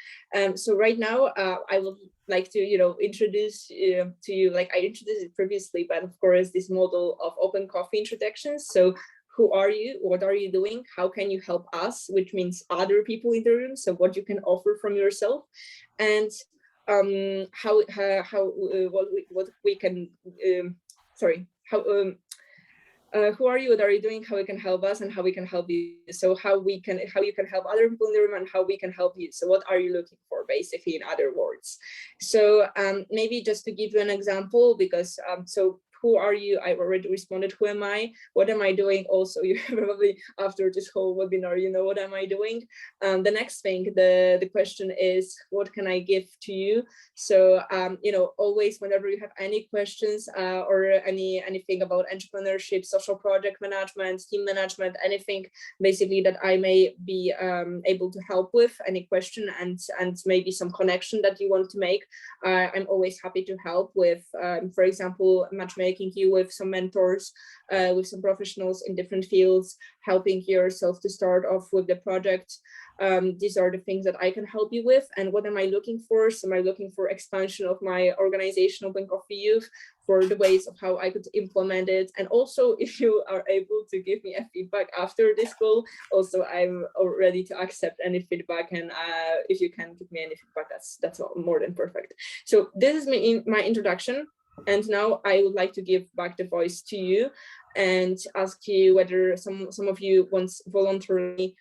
So right now I would like to introduce to you, like I introduced it previously, but of course this model of open coffee introductions. So who are you? What are you doing? How can you help us? Which means other people in the room. So what you can offer from yourself, and what we can who are you, what are you doing, how we can help us, and how we can help you. So how you can help other people in the room, and how we can help you. So what are you looking for, basically, in other words. So maybe just to give you an example, because so who are you? I already responded, who am I? What am I doing? Also, you probably after this whole webinar, what am I doing? The next thing, the question is, what can I give to you? So, always whenever you have any questions or anything about entrepreneurship, social project management, team management, anything basically that I may be able to help with, any question and maybe some connection that you want to make, I'm always happy to help with, for example, matchmaking you with some mentors, with some professionals in different fields, helping yourself to start off with the project. These are the things that I can help you with. And what am I looking for? So am I looking for expansion of my organizational Bank of the Youth, for the ways of how I could implement it. And also, if you are able to give me a feedback after this call, also I'm ready to accept any feedback. And if you can give me any feedback, that's more than perfect. So this is my introduction. And now I would like to give back the voice to you and ask you whether some of you want voluntarily,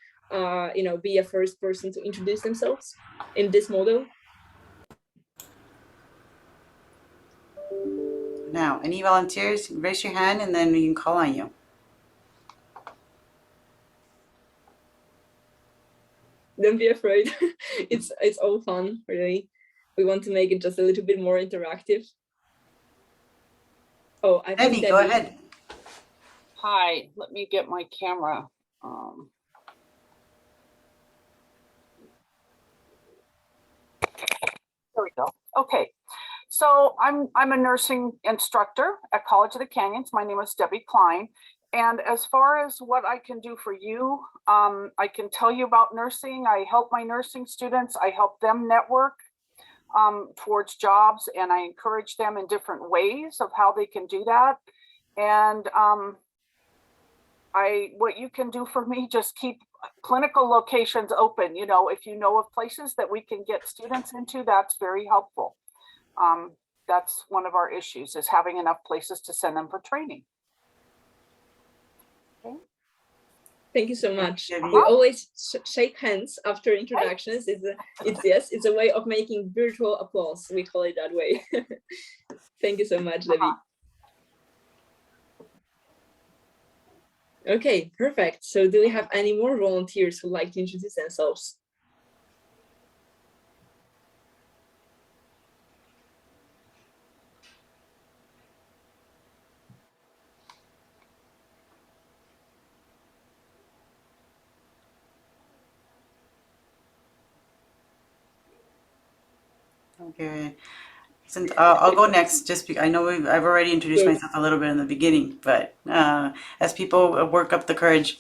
be a first person to introduce themselves in this model. Now, any volunteers, raise your hand and then we can call on you. Don't be afraid. It's all fun, really. We want to make it just a little bit more interactive. Oh, I think Debbie, go ahead. Hi, let me get my camera. There we go. Okay, so I'm a nursing instructor at College of the Canyons. My name is Debbie Klein. And as far as what I can do for you, I can tell you about nursing. I help my nursing students. I help them network towards jobs, and I encourage them in different ways of how they can do that. And what you can do for me, just keep clinical locations open. If you know of places that we can get students into, that's very helpful. That's one of our issues, is having enough places to send them for training. Okay. Thank you so much. Debbie. We always shake hands after introductions. It's a way of making virtual applause. We call it that way. Thank you so much, Debbie. Okay, perfect. So do we have any more volunteers who like to introduce themselves? Okay. Since I'll go next, just because I know I've already introduced myself a little bit in the beginning, but as people work up the courage.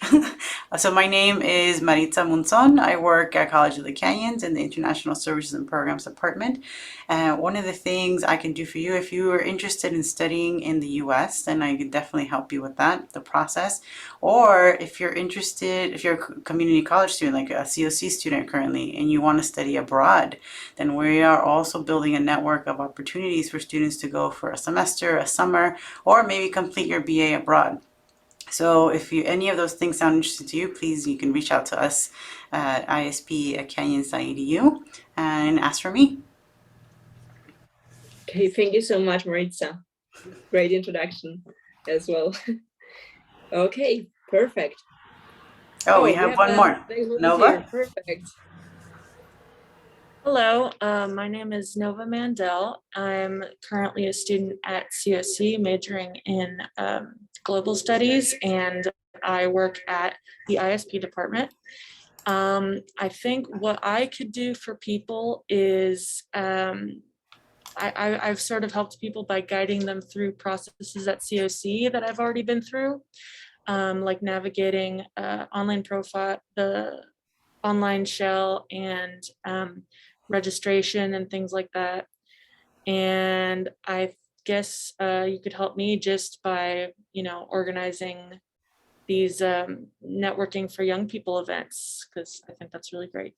So my name is Maritza Munzon. I work at College of the Canyons in the International Services and Programs Department. One of the things I can do for you, if you are interested in studying in the US, then I can definitely help you with that, the process. Or if you're interested, if you're a community college student, like a COC student currently, and you want to study abroad, then we are also building a network of opportunities for students to go for a semester, a summer, or maybe complete your BA abroad. So if any of those things sound interesting to you, please, you can reach out to us at isp@canyons.edu and ask for me. Okay, thank you so much, Maritza. Great introduction as well. Okay, perfect. Oh, we have one more. Nova? Perfect. Hello, my name is Nova Mandel. I'm currently a student at COC majoring in global studies, and I work at the ISP department. I think what I could do for people is I've sort of helped people by guiding them through processes at COC that I've already been through, like navigating online profile, the online shell, and registration and things like that. And I guess you could help me just by, organizing these networking for young people events, because I think that's really great.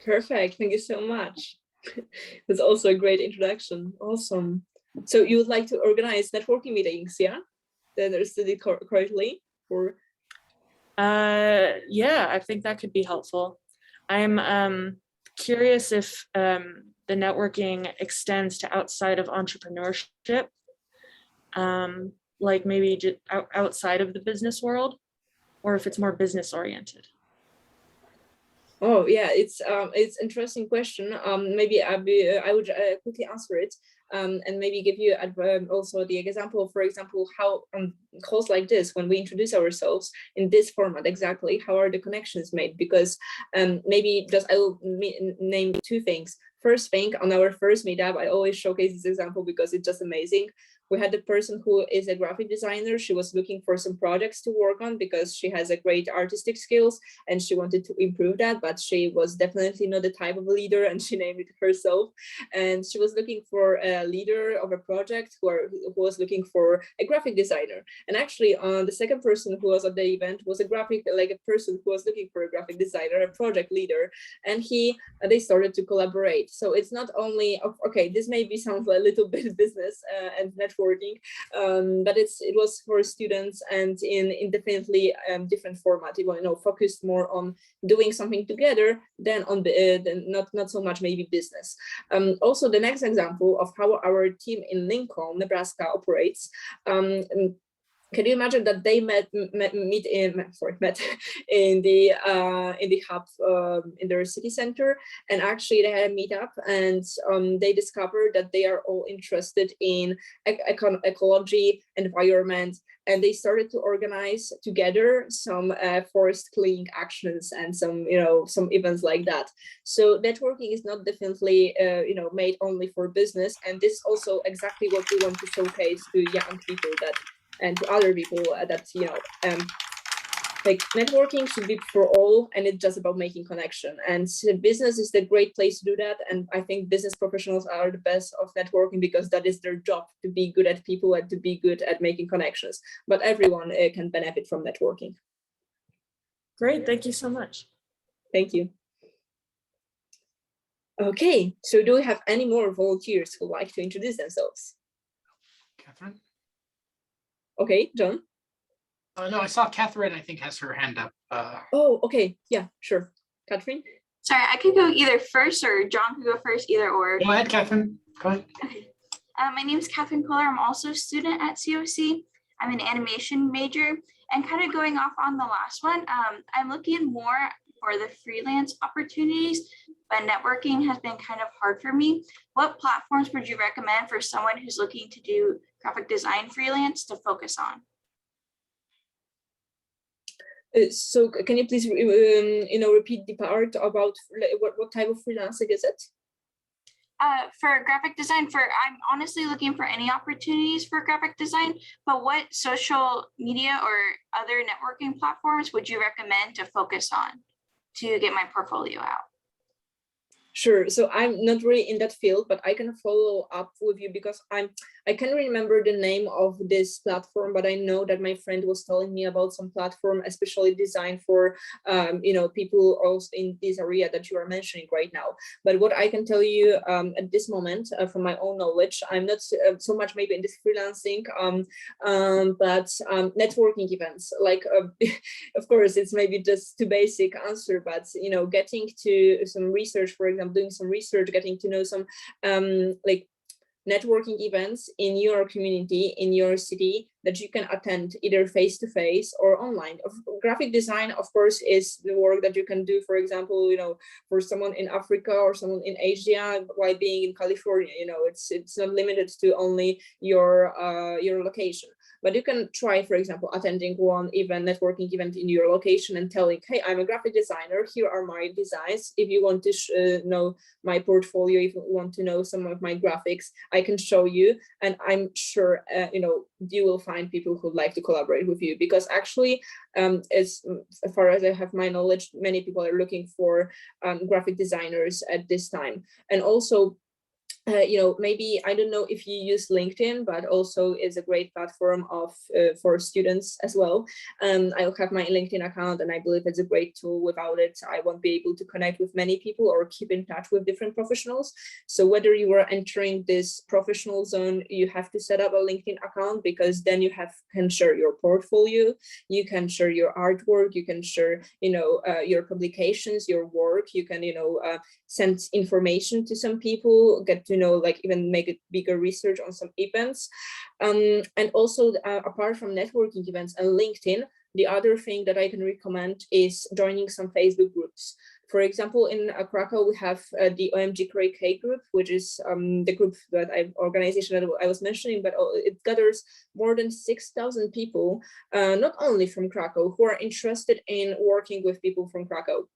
Perfect. Thank you so much. That's also a great introduction. Awesome. So you would like to organize networking meetings, yeah? Did I understand it correctly? Or yeah, I think that could be helpful. I'm curious if the networking extends to outside of entrepreneurship, like maybe just outside of the business world, or if it's more business oriented. Oh yeah, it's interesting question. Maybe I would quickly answer it, and maybe give you also the example. For example, how calls like this, when we introduce ourselves in this format, exactly how are the connections made? Because maybe just I will name two things. First thing, on our first meetup, I always showcase this example because it's just amazing. We had the person who is a graphic designer. She was looking for some projects to work on because she has a great artistic skills and she wanted to improve that, but she was definitely not the type of a leader, and she named it herself. And she was looking for a leader of a project who was looking for a graphic designer. And actually, the second person who was at the event was a person who was looking for a graphic designer, a project leader, and they started to collaborate. So it's not only, okay, this maybe sounds a little bit business and networking, but it was for students and in definitely different format. Focused more on doing something together than on not so much maybe business. Also, the next example of how our team in Lincoln, Nebraska operates. Can you imagine that they met in the hub in their city center, and actually they had a meetup, and they discovered that they are all interested in ecology, environment, and they started to organize together some forest cleaning actions and some events like that. So networking is not definitely made only for business, and this is also exactly what we want to showcase to young people and to other people that like networking should be for all, and it's just about making connection. And business is the great place to do that. And I think business professionals are the best of networking because that is their job, to be good at people and to be good at making connections. But everyone can benefit from networking. Great, thank you so much. Thank you. Okay, so do we have any more volunteers who like to introduce themselves? Kathryn? Okay, John? No, I saw Kathryn, I think, has her hand up. Oh, okay. Yeah, sure. Kathryn? Sorry, I could go either first or John could go first, either or. Go ahead, Kathryn. Go ahead. Okay. My name is Kathryn Kohler. I'm also a student at COC. I'm an animation major. And kind of going off on the last one, I'm looking more for the freelance opportunities, but networking has been kind of hard for me. What platforms would you recommend for someone who's looking to do graphic design freelance to focus on? So can you please repeat the part about what type of freelancing is it? For graphic design, I'm honestly looking for any opportunities for graphic design, but what social media or other networking platforms would you recommend to focus on to get my portfolio out? Sure. So I'm not really in that field, but I can follow up with you because I can't remember the name of this platform, but I know that my friend was telling me about some platform especially designed for people also in this area that you are mentioning right now. But what I can tell you at this moment from my own knowledge, I'm not so much maybe in this freelancing, but networking events. Like of course it's maybe just too basic answer, but getting to some research, for example, doing some research, getting to know some like networking events in your community, in your city, that you can attend either face-to-face or online. Graphic design, of course, is the work that you can do, for example, for someone in Africa or someone in Asia while being in California. It's not limited to only your location. But you can try, for example, attending one networking event in your location and telling, hey, I'm a graphic designer, here are my designs. If you want to know my portfolio, if you want to know some of my graphics, I can show you. And I'm sure, you will find people who'd like to collaborate with you, because actually, as far as I have my knowledge, many people are looking for graphic designers at this time. And also, maybe, I don't know if you use LinkedIn, but also is a great platform for students as well. I have my LinkedIn account, and I believe it's a great tool. Without it, I won't be able to connect with many people or keep in touch with different professionals. So whether you are entering this professional zone, you have to set up a LinkedIn account, because then you can share your portfolio, you can share your artwork, you can share, your publications, your work, you can, send information to some people, get to even make a bigger research on some events. And also apart from networking events and LinkedIn, the other thing that I can recommend is joining some Facebook groups. For example, in Krakow, we have the OMG KK group, which is the group organization that I was mentioning, but it gathers more than 6,000 people, not only from Krakow, who are interested in working with people from Krakow.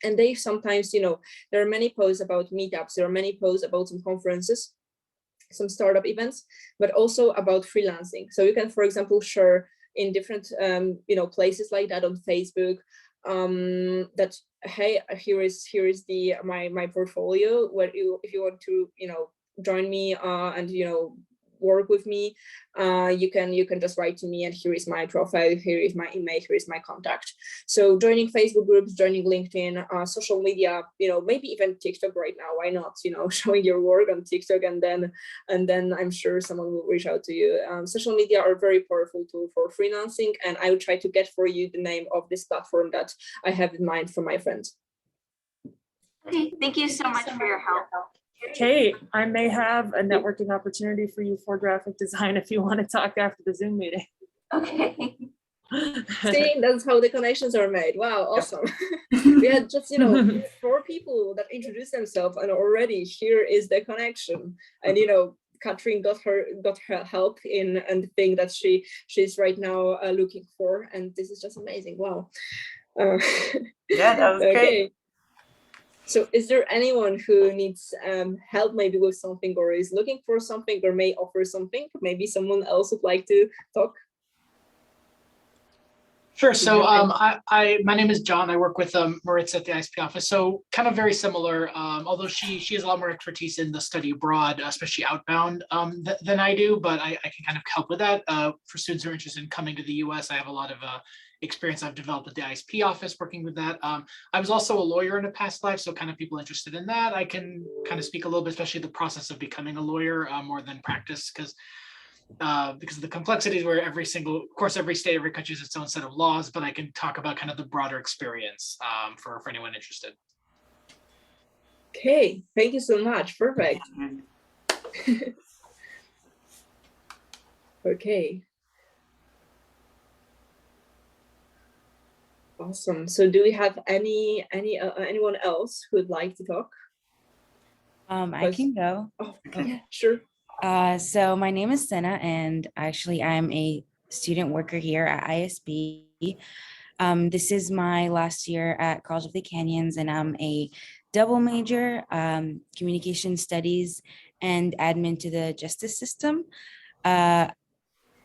And they sometimes, there are many posts about meetups, there are many posts about some conferences. some startup events, but also about freelancing. So you can, for example, share in different places like that on Facebook, that hey, here is the my portfolio. If you want to join me and work with me, you can just write to me, and here is my profile, here is my email, here is my contact. So joining Facebook groups, joining LinkedIn, social media, maybe even TikTok right now. Why not? Showing your work on TikTok, and then I'm sure someone will reach out to you. Social media are a very powerful tool for freelancing, and I will try to get for you the name of this platform that I have in mind for my friends. Okay, thank you so much for your help. Okay, I may have a networking opportunity for you for graphic design if you want to talk after the Zoom meeting. Okay. See, that's how the connections are made. Wow, awesome. We had just 4 people that introduced themselves, and already here is the connection. And Kathryn got her help in and the thing that she's right now looking for, and this is just amazing. Wow. Yeah, that was okay. great. So is there anyone who needs help maybe with something, or is looking for something, or may offer something? Maybe someone else would like to talk? Sure. So my name is John. I work with Maritza at the ISP office. So kind of very similar, although she has a lot more expertise in the study abroad, especially outbound, than I do, but I can kind of help with that. For students who are interested in coming to the US, I have a lot of experience I've developed at the ISP office working with that. I was also a lawyer in a past life, so kind of people interested in that, I can kind of speak a little bit, especially the process of becoming a lawyer more than practice, because of the complexities where every state, every country has its own set of laws, but I can talk about kind of the broader experience for anyone interested. Okay, thank you so much. Perfect. Okay. Awesome. So do we have anyone else who would like to talk? I can go. Oh, yeah, sure. So my name is Senna, and actually I'm a student worker here at ISB. This is my last year at College of the Canyons, and I'm a double major, communication studies and admin to the justice system.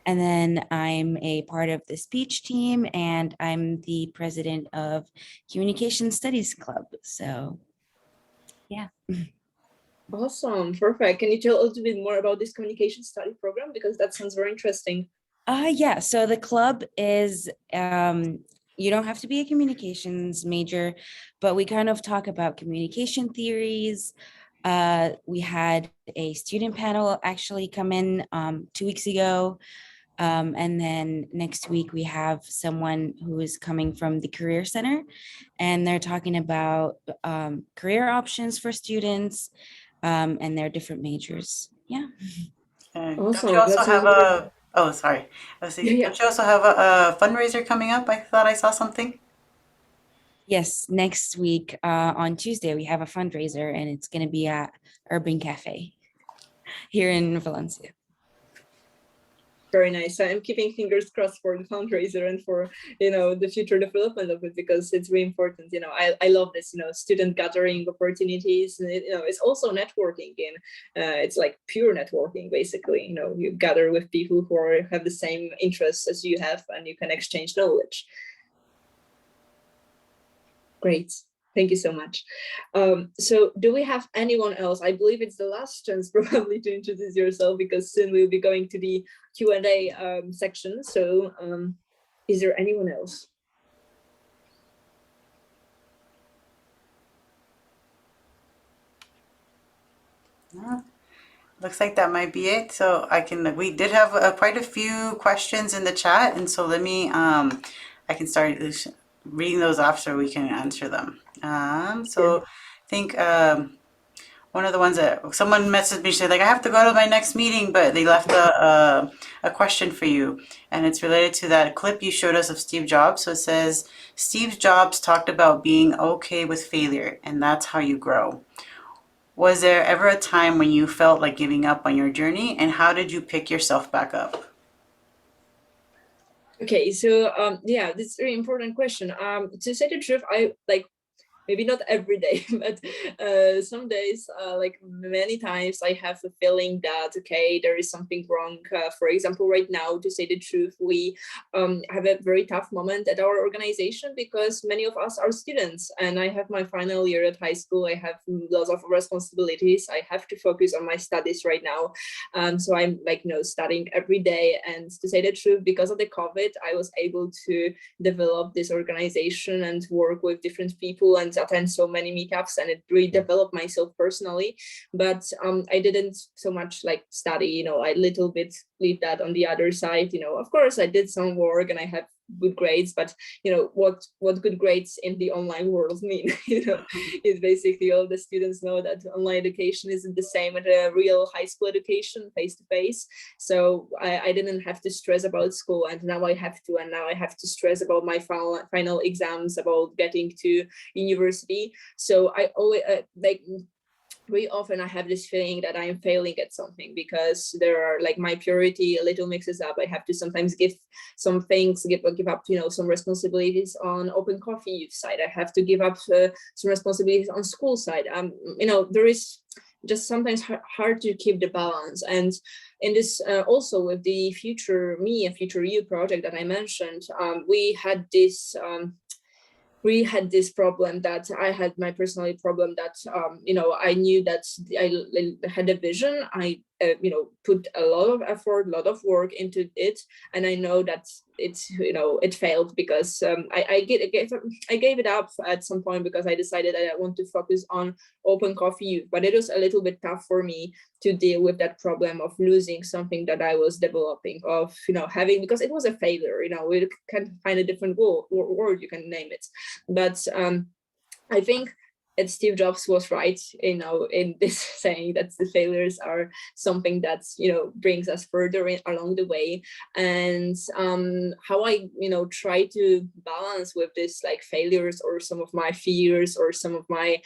And then I'm a part of the speech team, and I'm the president of Communication Studies Club. So, yeah. Awesome, perfect. Can you tell a little bit more about this communication study program? Because that sounds very interesting. Yeah, so the club is, you don't have to be a communications major, but we kind of talk about communication theories. We had a student panel actually come in 2 weeks ago. And then next week we have someone who is coming from the Career Center, and they're talking about career options for students and their different majors. Yeah. Don't Awesome. you also That have sounds oh, sorry. I was thinking, Yeah. don't you also have a fundraiser coming up? I thought I saw something. Yes, next week on Tuesday we have a fundraiser, and it's going to be at Urban Cafe here in Valencia. Very nice. I'm keeping fingers crossed for the fundraiser and for the future development of it, because it's really important. I love this student gathering opportunities, and it's also networking, and it's like pure networking basically. You gather with people who have the same interests as you have, and you can exchange knowledge. Great. Thank you so much. So do we have anyone else? I believe it's the last chance probably to introduce yourself, because soon we'll be going to the Q&A section. So is there anyone else? No. Looks like that might be it. So we did have quite a few questions in the chat, and so let me, I can start reading those off so we can answer them. So I think one of the ones that someone messaged me, said like, I have to go to my next meeting, but they left a question for you, and it's related to that clip you showed us of Steve Jobs. So it says, Steve Jobs talked about being okay with failure, and that's how you grow. Was there ever a time when you felt like giving up on your journey, and how did you pick yourself back up? Okay, so yeah, this is a very important question. To say the truth, I maybe not every day, but some days, like many times, I have a feeling that, okay, there is something wrong. For example, right now, to say the truth, we have a very tough moment at our organization because many of us are students, and I have my final year at high school. I have lots of responsibilities. I have to focus on my studies right now. So I'm like, studying every day. And to say the truth, because of the COVID, I was able to develop this organization and work with different people and attend so many meetups, and it really developed myself personally. But I didn't so much like study, I little bit leave that on the other side. Of course I did some work and I have good grades, but what good grades in the online world mean? It's basically all the students know that online education isn't the same as a real high school education face to face. So I didn't have to stress about school, and now I have to, and now I have to stress about my final exams, about getting to university. So I always very often I have this feeling that I am failing at something because there are like my priority a little mixes up. I have to sometimes give some things, give up, some responsibilities on Open Coffee Youth side. I have to give up some responsibilities on school side. There is just sometimes hard to keep the balance. And in this also with the Future Me and Future You project that I mentioned, we had this problem that I had, my personal problem that, I knew that I had a vision. I, put a lot of effort, a lot of work into it. And I know that it failed because I gave it up at some point because I decided that I want to focus on Open Coffee Youth. But it was a little bit tough for me to deal with that problem of losing something that I was developing, of, having, because it was a failure, we can find a different word you can name it. But I think Steve Jobs was right, in this saying that the failures are something that, brings us further along the way. And how I, try to balance with this, like failures or some of my fears or some of my,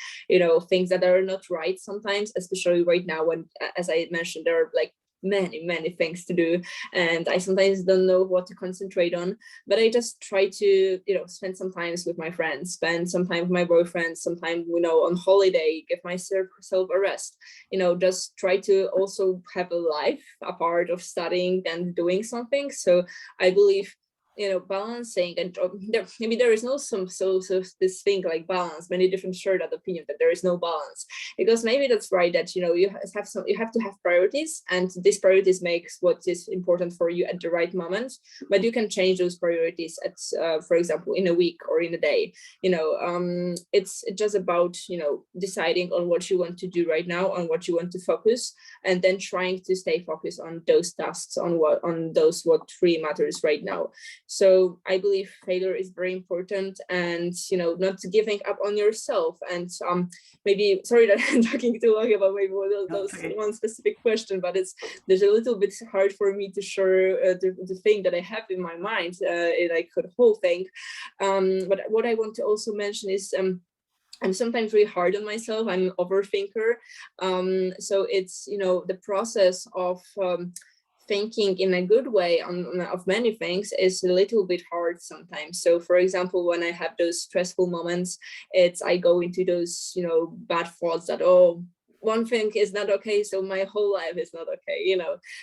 things that are not right sometimes, especially right now when, as I mentioned, there are like many things to do, and I sometimes don't know what to concentrate on. But I just try to spend some time with my friends, spend some time with my boyfriend, some time on holiday, give myself a rest, just try to also have a life apart of studying and doing something. So I believe balancing, and maybe there is no this thing like balance. Many different share that opinion that there is no balance, because maybe that's right, that you have to have priorities, and these priorities makes what is important for you at the right moment. But you can change those priorities at for example in a week or in a day. It's just about deciding on what you want to do right now, on what you want to focus, and then trying to stay focused on those tasks, on what really matters right now. So I believe failure is very important, and not giving up on yourself. And maybe, sorry that I'm talking too long about maybe those one specific question, but there's a little bit hard for me to share the thing that I have in my mind, like the whole thing. But what I want to also mention is I'm sometimes really hard on myself. I'm an overthinker. So it's the process of thinking in a good way of many things is a little bit hard sometimes. So for example, when I have those stressful moments, I go into those bad thoughts that, oh, one thing is not okay, so my whole life is not okay,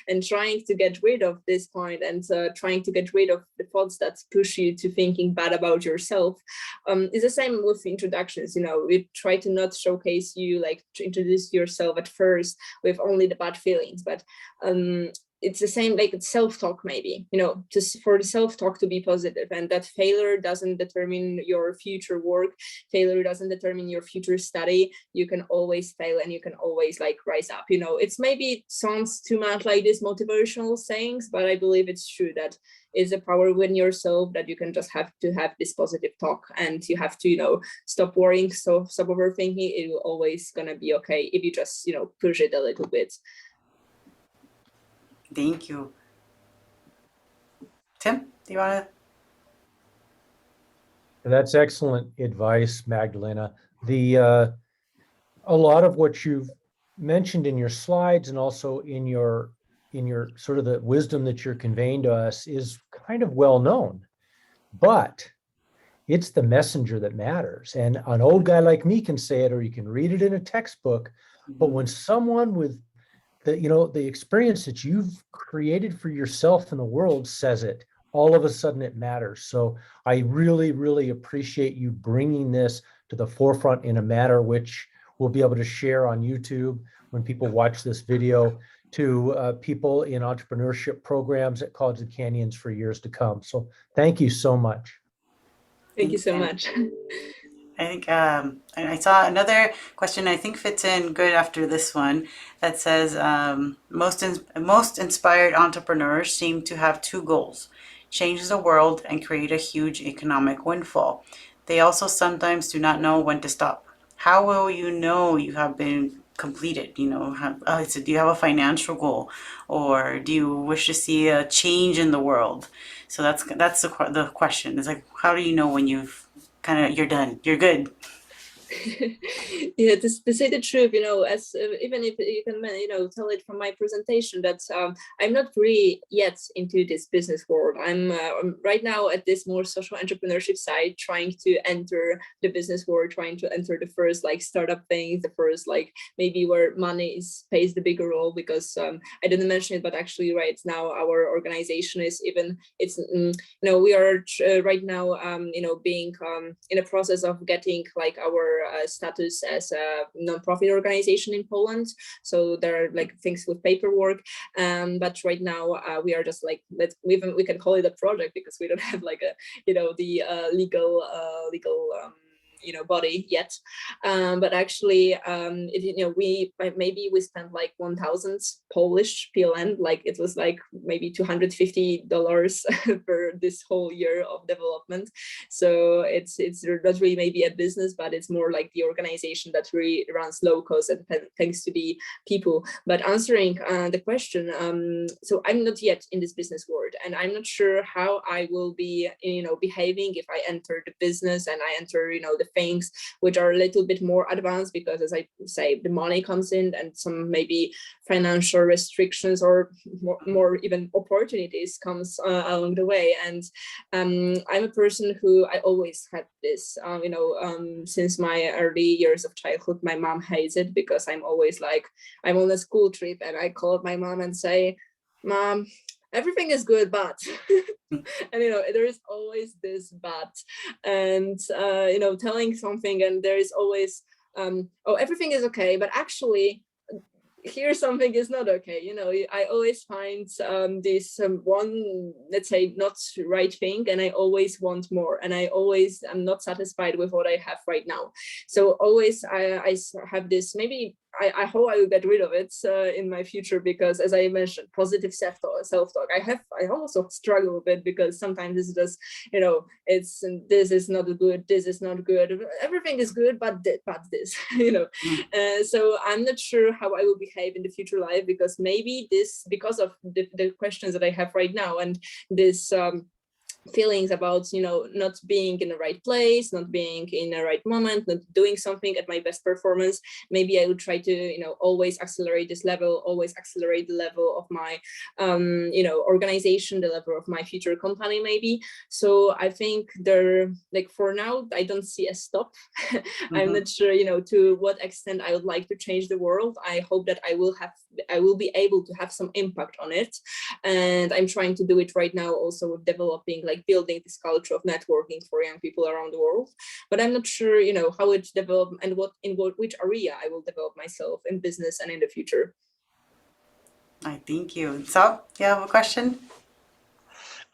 and trying to get rid of this point, and trying to get rid of the thoughts that push you to thinking bad about yourself. It's the same with introductions. We try to not showcase you, like to introduce yourself at first with only the bad feelings, but it's the same, like self-talk, maybe, just for the self-talk to be positive, and that failure doesn't determine your future work. Failure doesn't determine your future study. You can always fail, and you can always like rise up. It's maybe sounds too much like these motivational sayings, but I believe it's true that is a power within yourself, that you can just have to have this positive talk, and you have to, stop worrying, so stop overthinking. It will always gonna be okay if you just, push it a little bit. Thank you. Tim, do you want to? That's excellent advice, Magdalena. A lot of what you've mentioned in your slides, and also in your sort of the wisdom that you're conveying to us, is kind of well known. But It's the messenger that matters. And an old guy like me can say it, or you can read it in a textbook. But when someone with the experience that you've created for yourself in the world says it, all of a sudden it matters. So I really, really appreciate you bringing this to the forefront in a manner which we'll be able to share on YouTube when people watch this video, to people in entrepreneurship programs at College of the Canyons for years to come. So thank you so much. Thank you so much. I think I saw another question I think fits in good after this one that says most inspired entrepreneurs seem to have two goals: change the world and create a huge economic windfall. They also sometimes do not know when to stop. How will you know you have been completed? Do you have a financial goal, or do you wish to see a change in the world? So that's the question. It's like, how do you know when you're done, you're good? Yeah, to say the truth, as even if you can, tell it from my presentation that I'm not really yet into this business world. I'm right now at this more social entrepreneurship side, trying to enter the business world, trying to enter the first startup things, the first maybe where money plays the bigger role, because I didn't mention it, but actually right now our organization is we are right now being in a process of getting our status as a non-profit organization in Poland. So there are things with paperwork, but right now we are just we can call it a project, because we don't have the legal body yet, but actually we spent 1,000 Polish PLN, it was maybe $250 for this whole year of development. So it's not really maybe a business, but it's more like the organization that really runs low cost and thanks to the people. But answering the question, so I'm not yet in this business world, and I'm not sure how I will be behaving if I enter the business and I enter the things which are a little bit more advanced, because as I say, the money comes in and some maybe financial restrictions or more even opportunities comes along the way. And I'm a person who I always had this since my early years of childhood. My mom hates it because I'm always I'm on a school trip and I call my mom and say, "Mom, everything is good, but," and there is always this but, and telling something, and there is always oh, everything is okay, but actually here something is not okay. I always find this one, let's say, not right thing, and I always want more, and I always am not satisfied with what I have right now. So always I have this, maybe I hope I will get rid of it in my future, because as I mentioned, positive self-talk. I also struggle with it, because sometimes it's just, it's this is not good, this is not good, everything is good, but this, so I'm not sure how I will behave in the future life, because maybe because of the questions that I have right now, and this feelings about not being in the right place, not being in the right moment, not doing something at my best performance. Maybe I would try to always accelerate this level, always accelerate the level of my organization, the level of my future company maybe. So I think for now I don't see a stop. I'm not sure to what extent I would like to change the world. I hope that I will be able to have some impact on it, and I'm trying to do it right now, also with developing building this culture of networking for young people around the world. But I'm not sure how it develop and which area I will develop myself in business and in the future. I thank you. So, do you have a question?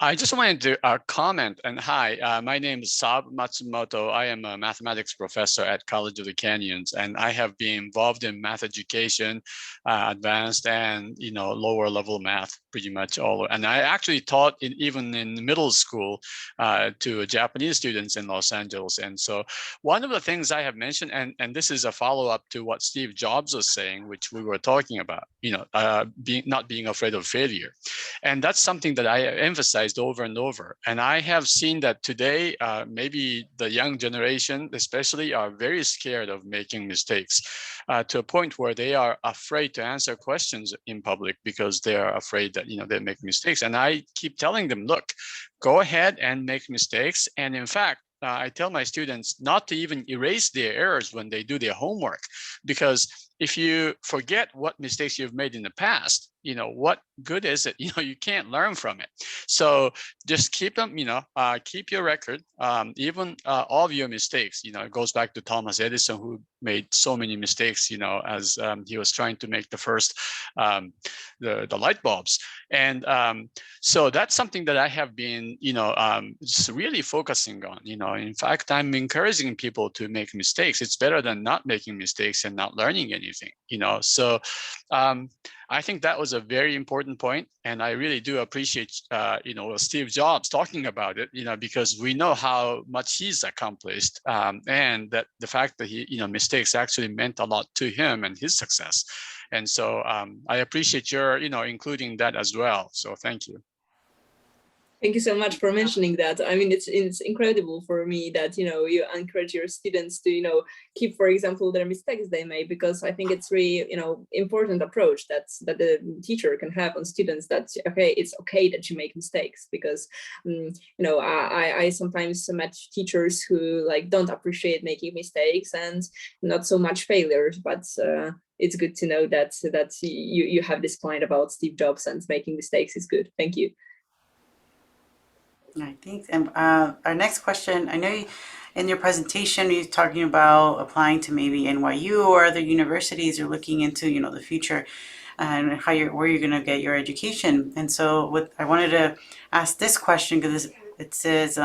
I just wanted to comment, and hi, my name is Sab Matsumoto. I am a mathematics professor at College of the Canyons, and I have been involved in math education, advanced and lower level math, pretty much all. And I actually taught even in middle school to Japanese students in Los Angeles. And so one of the things I have mentioned, and this is a follow-up to what Steve Jobs was saying, which we were talking about, not being afraid of failure. And that's something that I emphasize over and over. And I have seen that today, maybe the young generation especially are very scared of making mistakes to a point where they are afraid to answer questions in public because they are afraid that they make mistakes. And I keep telling them, look, go ahead and make mistakes. And in fact, I tell my students not to even erase their errors when they do their homework, because if you forget what mistakes you've made in the past, what good is it? You can't learn from it. So just keep them, keep your record, even all of your mistakes. It goes back to Thomas Edison, who made so many mistakes, as he was trying to make the first the light bulbs. And so that's something that I have been, just really focusing on. In fact, I'm encouraging people to make mistakes. It's better than not making mistakes and not learning anything. So I think that was a very important point, and I really do appreciate Steve Jobs talking about it, because we know how much he's accomplished, and that the fact that he mistakes actually meant a lot to him and his success. And so I appreciate your including that as well. So thank you. Thank you so much for mentioning that. I mean, it's incredible for me that, you encourage your students to, keep, for example, their mistakes they made, because I think it's really, important approach that the teacher can have on students, that, okay, it's okay that you make mistakes, because, I sometimes met teachers who don't appreciate making mistakes and not so much failures, but it's good to know that you have this point about Steve Jobs, and making mistakes is good. Thank you. I think, and our next question, I know in your presentation you're talking about applying to maybe NYU or other universities, or looking into the future and where you're going to get your education. And so I wanted to ask this question, because it says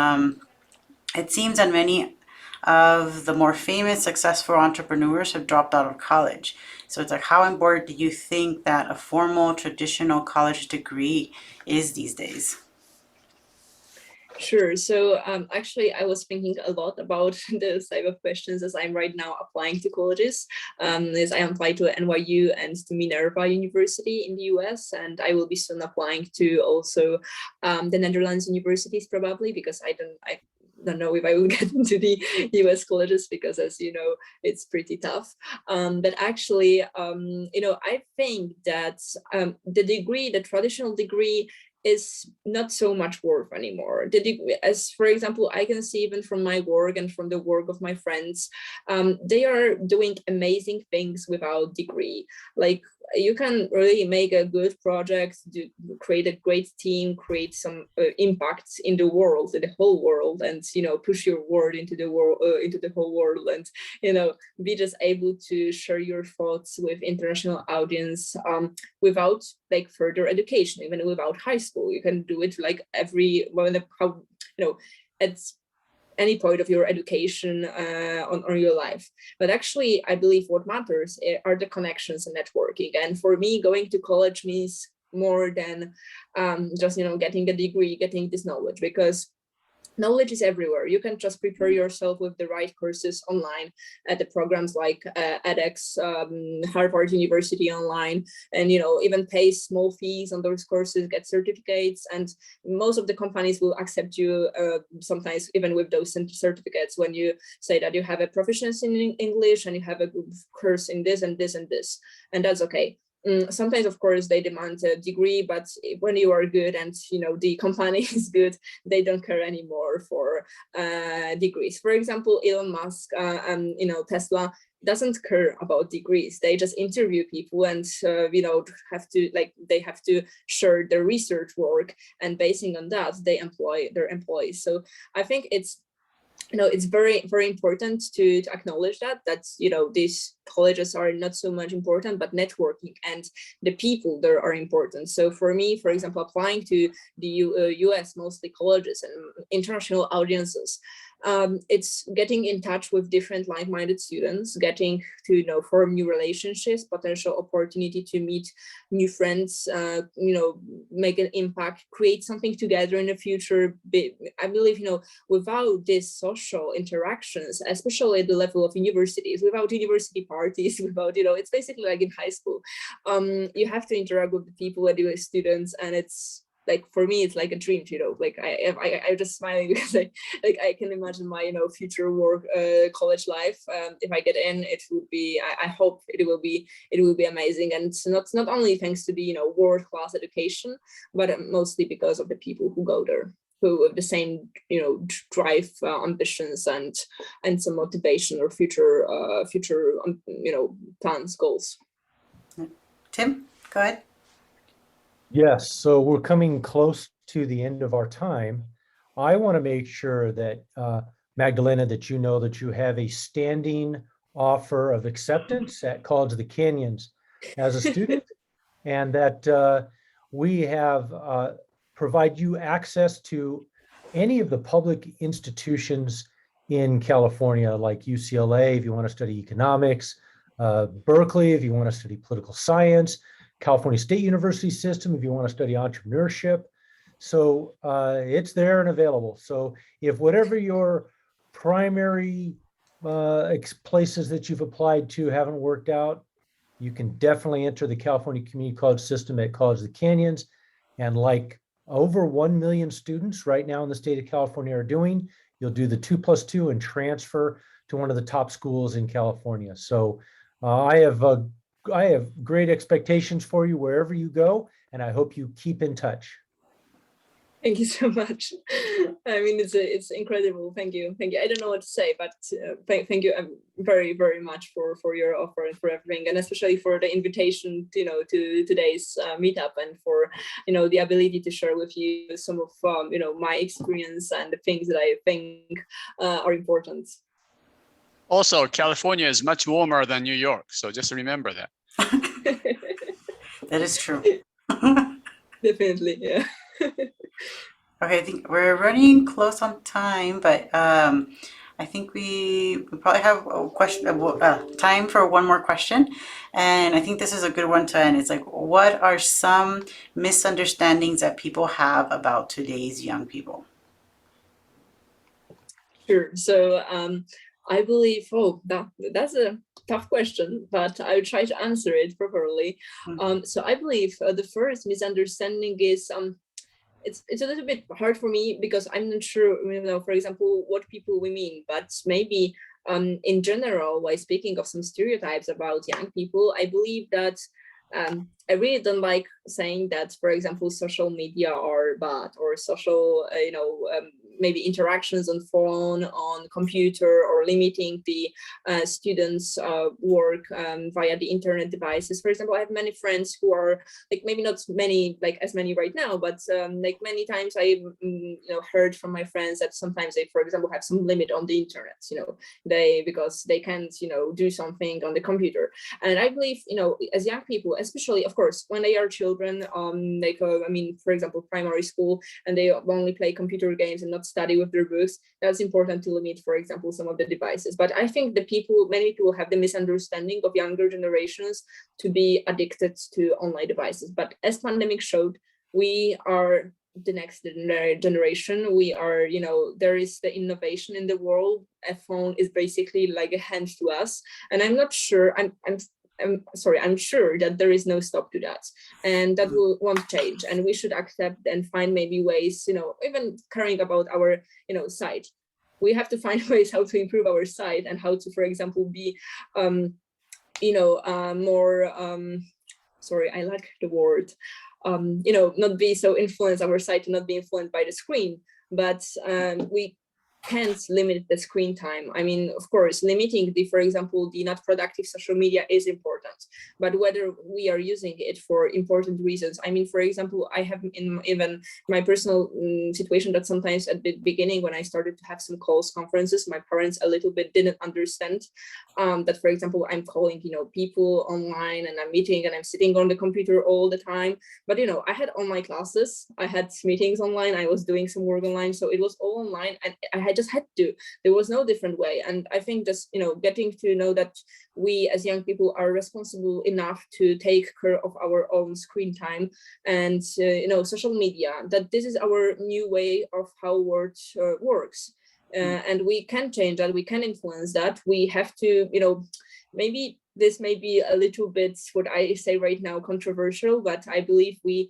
it seems that many of the more famous, successful entrepreneurs have dropped out of college. So it's like, how important do you think that a formal traditional college degree is these days? Sure. So actually, I was thinking a lot about this type of questions as I'm right now applying to colleges. As I applied to NYU and to Minerva University in the US, and I will be soon applying to also the Netherlands universities probably, because I don't know if I will get into the US colleges, because as you know, it's pretty tough. But actually, I think that the traditional degree is not so much worth anymore. As for example, I can see even from my work and from the work of my friends, they are doing amazing things without degree. Like, you can really make a good project, create a great team, create some impact in the world, in the whole world, and push your word into the world, into the whole world, and be just able to share your thoughts with international audience without further education, even without high school. You can do it at any point of your education on your life. But actually, I believe what matters are the connections and networking. And for me, going to college means more than just getting a degree, getting this knowledge, because knowledge is everywhere. You can just prepare yourself with the right courses online at the programs like edX, Harvard University online, and even pay small fees on those courses, get certificates, and most of the companies will accept you sometimes even with those certificates when you say that you have a proficiency in English and you have a good course in this and this and this, and that's okay. Sometimes, of course, they demand a degree, but when you are good and the company is good, they don't care anymore for degrees. For example, Elon Musk and Tesla doesn't care about degrees. They just interview people, and they have to share their research work, and basing on that, they employ their employees. So I think it's very, very important to acknowledge that these colleges are not so much important, but networking and the people there are important. So for me, for example, applying to the US, mostly colleges and international audiences, it's getting in touch with different like-minded students, getting to form new relationships, potential opportunity to meet new friends, make an impact, create something together in the future. I believe, without these social interactions, especially at the level of universities, without university parties, without, it's basically like in high school, you have to interact with the people and the students, and it's for me, it's like a dream, I'm just smiling because I can imagine my, future work, college life. If I get in, it would be, I hope it will be amazing. And it's not only thanks to the, world-class education, but mostly because of the people who go there. with the same, drive, ambitions, and some motivation or future plans, goals. Tim, go ahead. Yes, so we're coming close to the end of our time. I want to make sure that, Magdalena, that you know that you have a standing offer of acceptance at College of the Canyons as a student, and that we have provide you access to any of the public institutions in California, like UCLA, if you want to study economics, Berkeley, if you want to study political science, California State University system, if you want to study entrepreneurship. So it's there and available. So if whatever your primary places that you've applied to haven't worked out, you can definitely enter the California Community College system at College of the Canyons. And like over 1 million students right now in the state of California are doing, you'll do the 2+2 and transfer to one of the top schools in California. So I have great expectations for you wherever you go, and I hope you keep in touch. Thank you so much. I mean, it's incredible. Thank you. I don't know what to say, but thank you very, very much for your offer and for everything, and especially for the invitation, to today's meetup, and for the ability to share with you some of my experience and the things that I think are important. Also, California is much warmer than New York, so just remember that. That is true. Definitely, yeah. Okay, I think we're running close on time, but I think we probably have a question, time for one more question. And I think this is a good one to end. It's like, what are some misunderstandings that people have about today's young people? Sure. So I believe, that's a tough question, but I'll try to answer it properly. So I believe the first misunderstanding is it's a little bit hard for me, because I'm not sure, for example, what people we mean, but maybe in general, while speaking of some stereotypes about young people, I believe that I really don't like saying that, for example, social media are bad, or social, maybe interactions on phone, on computer, or limiting the students' work via the internet devices. For example, I have many friends who are maybe not many, as many right now, but many times I heard from my friends that sometimes they, for example, have some limit on the internet, because they can't, do something on the computer. And I believe, as young people, especially, of course, when they are children, for example, primary school, and they only play computer games and not study with their books, that's important to limit, for example, some of the devices. But I think many people have the misunderstanding of younger generations to be addicted to online devices. But as pandemic showed, we are the next generation. We are, there is the innovation in the world. A phone is basically like a hand to us. And I'm not sure, I'm sure that there is no stop to that, and that won't change. And we should accept and find maybe ways, even caring about our, site. We have to find ways how to improve our site, and how to, for example, be, more, sorry, I like the word, not be so influenced, our site to not be influenced by the screen, but we can't limit the screen time. I mean, of course, limiting for example, the not productive social media is important, but whether we are using it for important reasons. I mean, for example, I have even my personal situation that sometimes at the beginning, when I started to have some calls, conferences, my parents a little bit didn't understand that, for example, I'm calling, people online, and I'm meeting, and I'm sitting on the computer all the time. But, I had online classes, I had meetings online, I was doing some work online. So it was all online, and I just had to. There was no different way. And I think just, getting to know that we as young people are responsible enough to take care of our own screen time and, social media, that this is our new way of how world works. And we can change that, we can influence that. We have to, maybe this may be a little bit what I say right now controversial, but I believe we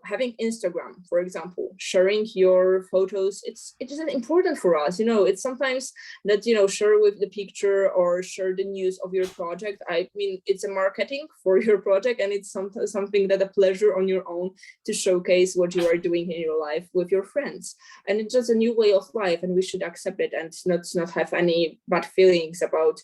having Instagram, for example, sharing your photos, it isn't important for us. It's sometimes that, share with the picture or share the news of your project. I mean, it's a marketing for your project, and it's something that a pleasure on your own to showcase what you are doing in your life with your friends. And it's just a new way of life, and we should accept it and not have any bad feelings about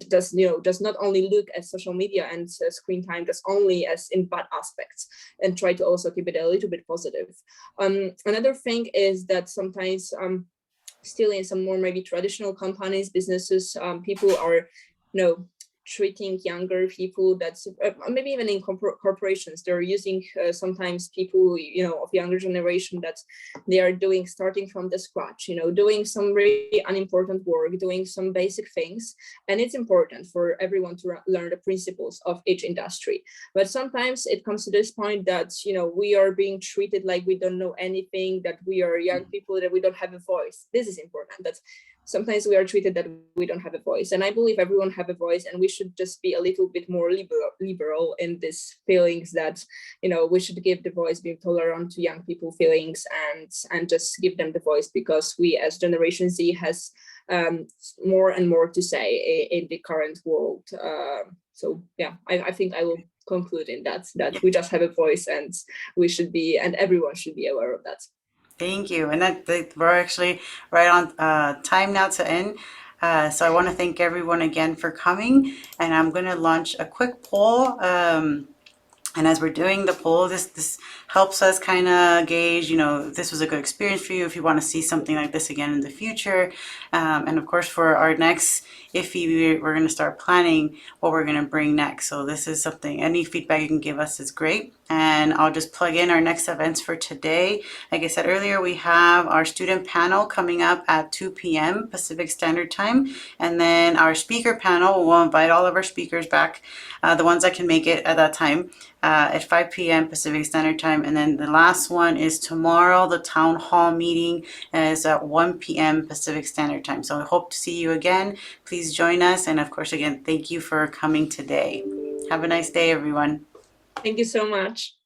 does not only look at social media and screen time just only as in bad aspects, and try to also keep it a little bit positive. Another thing is that sometimes still in some more maybe traditional companies, businesses, people are treating younger people that's maybe even in corporations, they're using sometimes people of younger generation that they are starting from the scratch, doing some really unimportant work, doing some basic things. And it's important for everyone to learn the principles of each industry. But sometimes it comes to this point that we are being treated like we don't know anything, that we are young people, that we don't have a voice. This is important. That's sometimes we are treated that we don't have a voice. And I believe everyone have a voice, and we should just be a little bit more liberal in these feelings that, we should give the voice, being tolerant to young people feelings, and just give them the voice, because we as Generation Z has more and more to say in the current world. So yeah, I think I will conclude in that we just have a voice, and we should be, and everyone should be aware of that. Thank you. And we're actually right on time now to end. So I want to thank everyone again for coming. And I'm going to launch a quick poll. And as we're doing the poll, this helps us kind of gauge, if this was a good experience for you, if you want to see something like this again in the future. And of course, for our next IFFE, we're going to start planning what we're going to bring next. So this is something, any feedback you can give us is great. And I'll just plug in our next events for today. Like I said earlier, we have our student panel coming up at 2 p.m. Pacific Standard Time. And then our speaker panel, we'll invite all of our speakers back, the ones that can make it at that time, at 5 p.m. Pacific Standard Time. And then the last one is tomorrow. The town hall meeting is at 1 p.m. Pacific Standard Time. So I hope to see you again. Please join us. And of course, again, thank you for coming today. Have a nice day, everyone. Thank you so much.